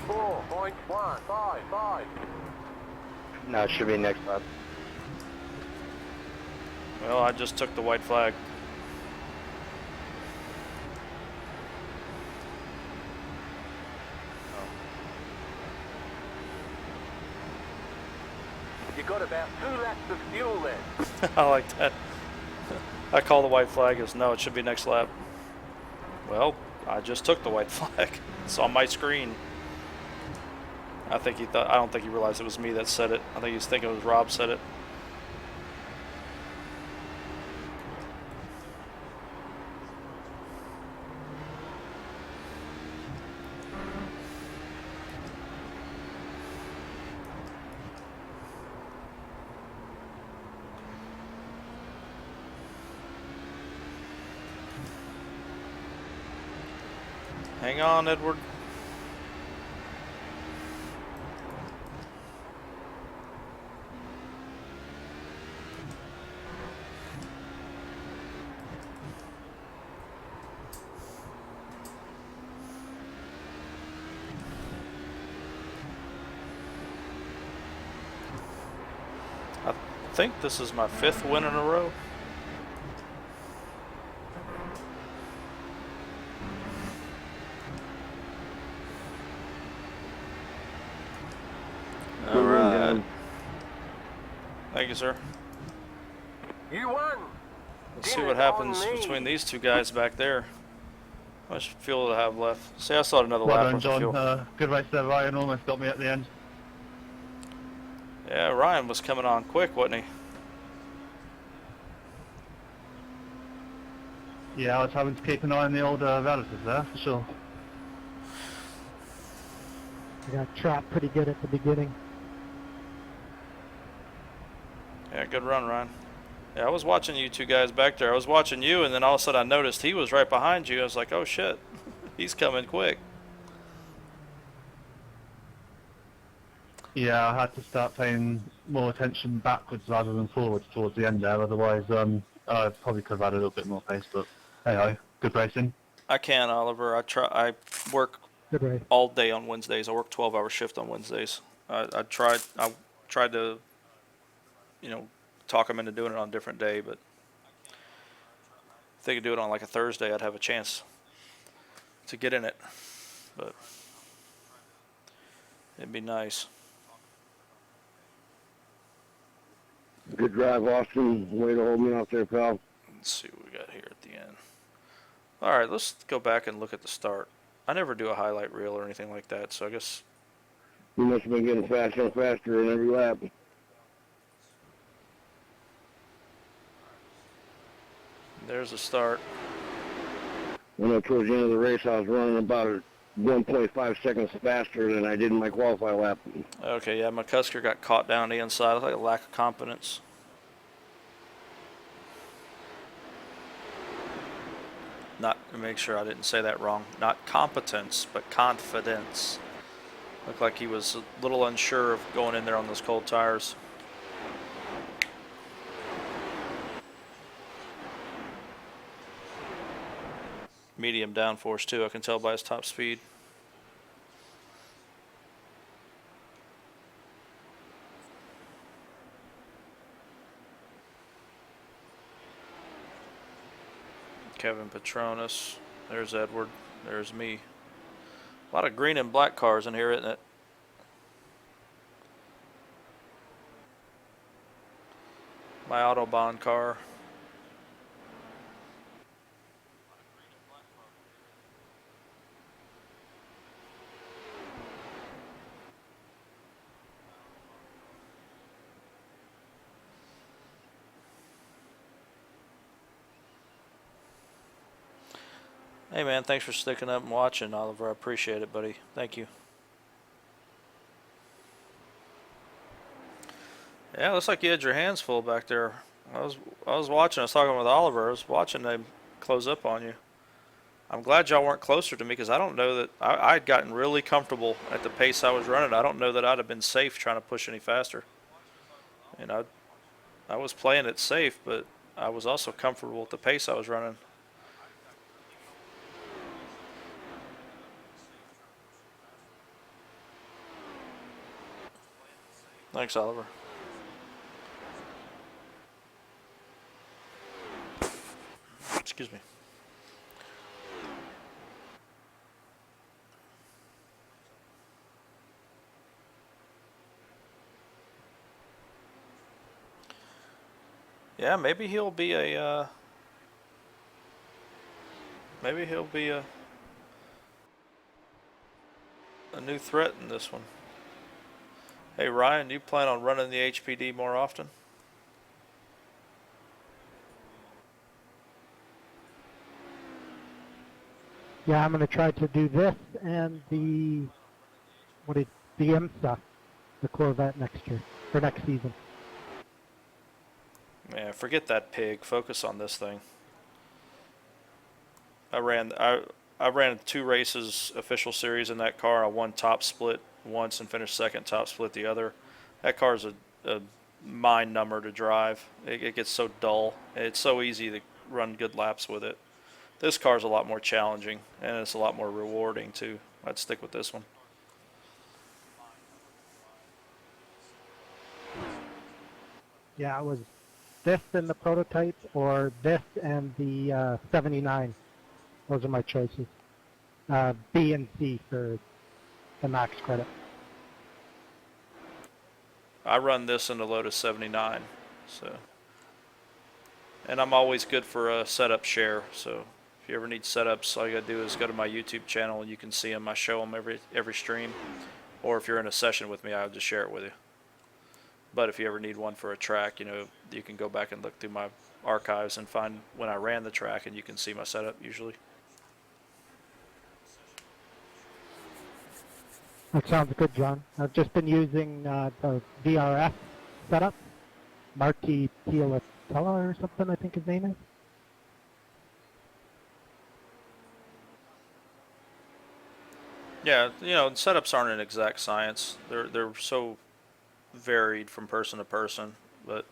34.155. No, it should be next lap. Well, I just took the white flag. You got about 2 laps of fuel left. I like that. I call the white flag as no, it should be next lap. Well, I just took the white flag. It's on my screen. I don't think he realized it was me that said it. I think he was thinking it was Rob said it. Hang on, Edward. I think this is my 5th win in a row. Thank you, sir. You won. Let's see Dinner what happens on me. between these two guys back there. How much fuel do I have left? See, I still had another Well lap done, worth of John. fuel. Good race there, Ryan. Almost got me at the end. Yeah, Ryan was coming on quick, wasn't he? Yeah, I was having to keep an eye on the old relatives there, for sure. I got trapped pretty good at the beginning. Yeah, good run, Ryan. Yeah, I was watching you two guys back there. I was watching you, and then all of a sudden I noticed he was right behind you. I was like, oh shit, he's coming quick. Yeah, I had to start paying more attention backwards rather than forwards towards the end there. Otherwise, I probably could have had a little bit more pace. But hey, ho, good racing. I can, Oliver. I work Good race. all day on Wednesdays. I work 12-hour shift on Wednesdays. I tried to, you know, talk them into doing it on a different day, but if they could do it on like a Thursday, I'd have a chance to get in it. But it'd be nice. Good drive, Austin. Way to hold me out there, pal. Let's see what we got here at the end. All right, let's go back and look at the start. I never do a highlight reel or anything like that, so I guess You must have been getting faster and faster in every lap. there's the start. I know towards the end of the race, I was running about 1.5 seconds faster than I did in my qualify lap. Okay, yeah, McCusker got caught down the inside. Looks like a lack of confidence. Not to make sure I didn't say that wrong. Not competence, but confidence. Looked like he was a little unsure of going in there on those cold tires. Medium downforce too, I can tell by his top speed. Kevin Petronas. There's Edward. There's me. A lot of green and black cars in here, isn't it? My Autobahn car. Hey man, thanks for sticking up and watching, Oliver. I appreciate it, buddy. Thank you. Yeah, looks like you had your hands full back there. I was watching. I was talking with Oliver. I was watching them close up on you. I'm glad y'all weren't closer to me because I don't know that I'd gotten really comfortable at the pace I was running. I don't know that I'd have been safe trying to push any faster. And I was playing it safe, but I was also comfortable at the pace I was running. Thanks, Oliver. Excuse me. Yeah, maybe he'll be a new threat in this one. Hey Ryan, do you plan on running the HPD more often? Yeah, I'm going to try to do this and the IMSA, the Corvette next year, or next season. Yeah, forget that pig. Focus on this thing. I ran 2 races, official series in that car. I won top split once and finished second top split the other. That car's a mind number to drive. It gets so dull. It's so easy to run good laps with it. This car's a lot more challenging and it's a lot more rewarding too. I'd stick with this one. Yeah, it was this and the prototype, or this and the 79. Those are my choices. B and C for the max credit. I run this in the Lotus 79 So, and I'm always good for a setup share. So if you ever need setups, all you gotta do is go to my YouTube channel and you can see them. I show them every stream. Or if you're in a session with me, I'll just share it with you. But if you ever need one for a track, you know, you can go back and look through my archives and find when I ran the track, and you can see my setup usually. That sounds good, John. I've just been using the VRF setup. Marty Pielatella or something, I think his name is. Yeah, you know, setups aren't an exact science. They're so varied from person to person, but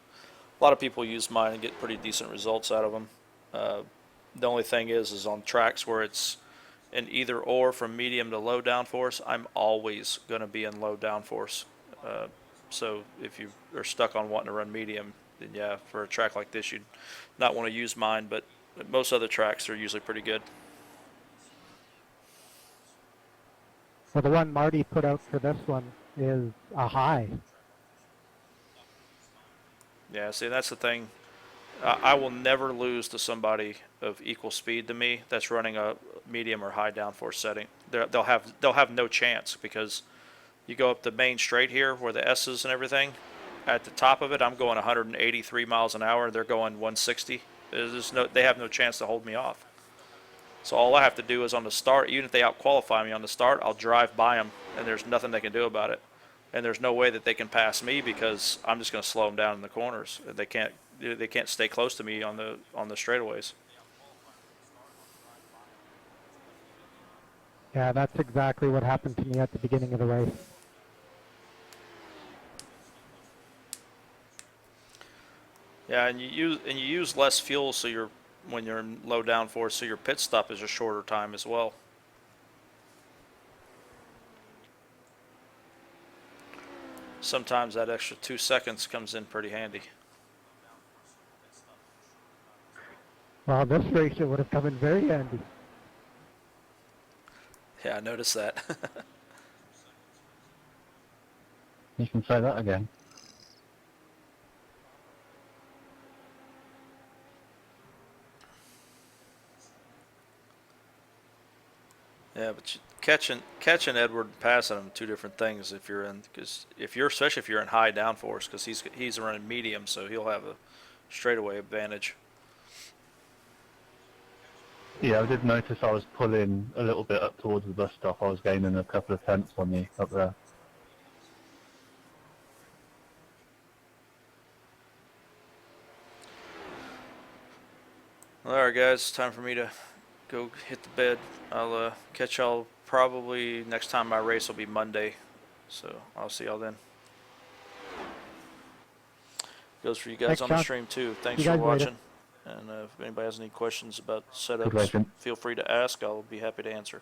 a lot of people use mine and get pretty decent results out of them. The only thing is on tracks where it's an either or from medium to low downforce, I'm always going to be in low downforce. So if you are stuck on wanting to run medium, then yeah, for a track like this, you'd not want to use mine, but most other tracks are usually pretty good. Well, the one Marty put out for this one is a high. Yeah, see, that's the thing. I will never lose to somebody of equal speed to me that's running a medium or high downforce setting. They'll have no chance, because you go up the main straight here where the S's and everything. At the top of it, I'm going 183 miles an hour. They're going 160. They have no chance to hold me off. So all I have to do is on the start, even if they out-qualify me on the start, I'll drive by them, and there's nothing they can do about it. And there's no way that they can pass me, because I'm just going to slow them down in the corners. They can't stay close to me on the straightaways. Yeah, that's exactly what happened to me at the beginning of the race. Yeah, and you use less fuel, so when you're in low downforce, so your pit stop is a shorter time as well. Sometimes that extra 2 seconds comes in pretty handy. Well, this race it would have come in very handy. Yeah, I noticed that. You can say that again. Yeah, but catching Edward and passing him, two different things. Especially if you're in high downforce, because he's running medium, so he'll have a straightaway advantage. Yeah, I did notice I was pulling a little bit up towards the bus stop. I was gaining a couple of tenths on you up there. All right, guys, time for me to go hit the bed. I'll catch y'all probably next time my race will be Monday, so I'll see y'all then. Goes for you guys Thanks, on the John. stream too. Thanks See you for guys later. watching. And if anybody has any questions about Good setups, racing. feel free to ask. I'll be happy to answer.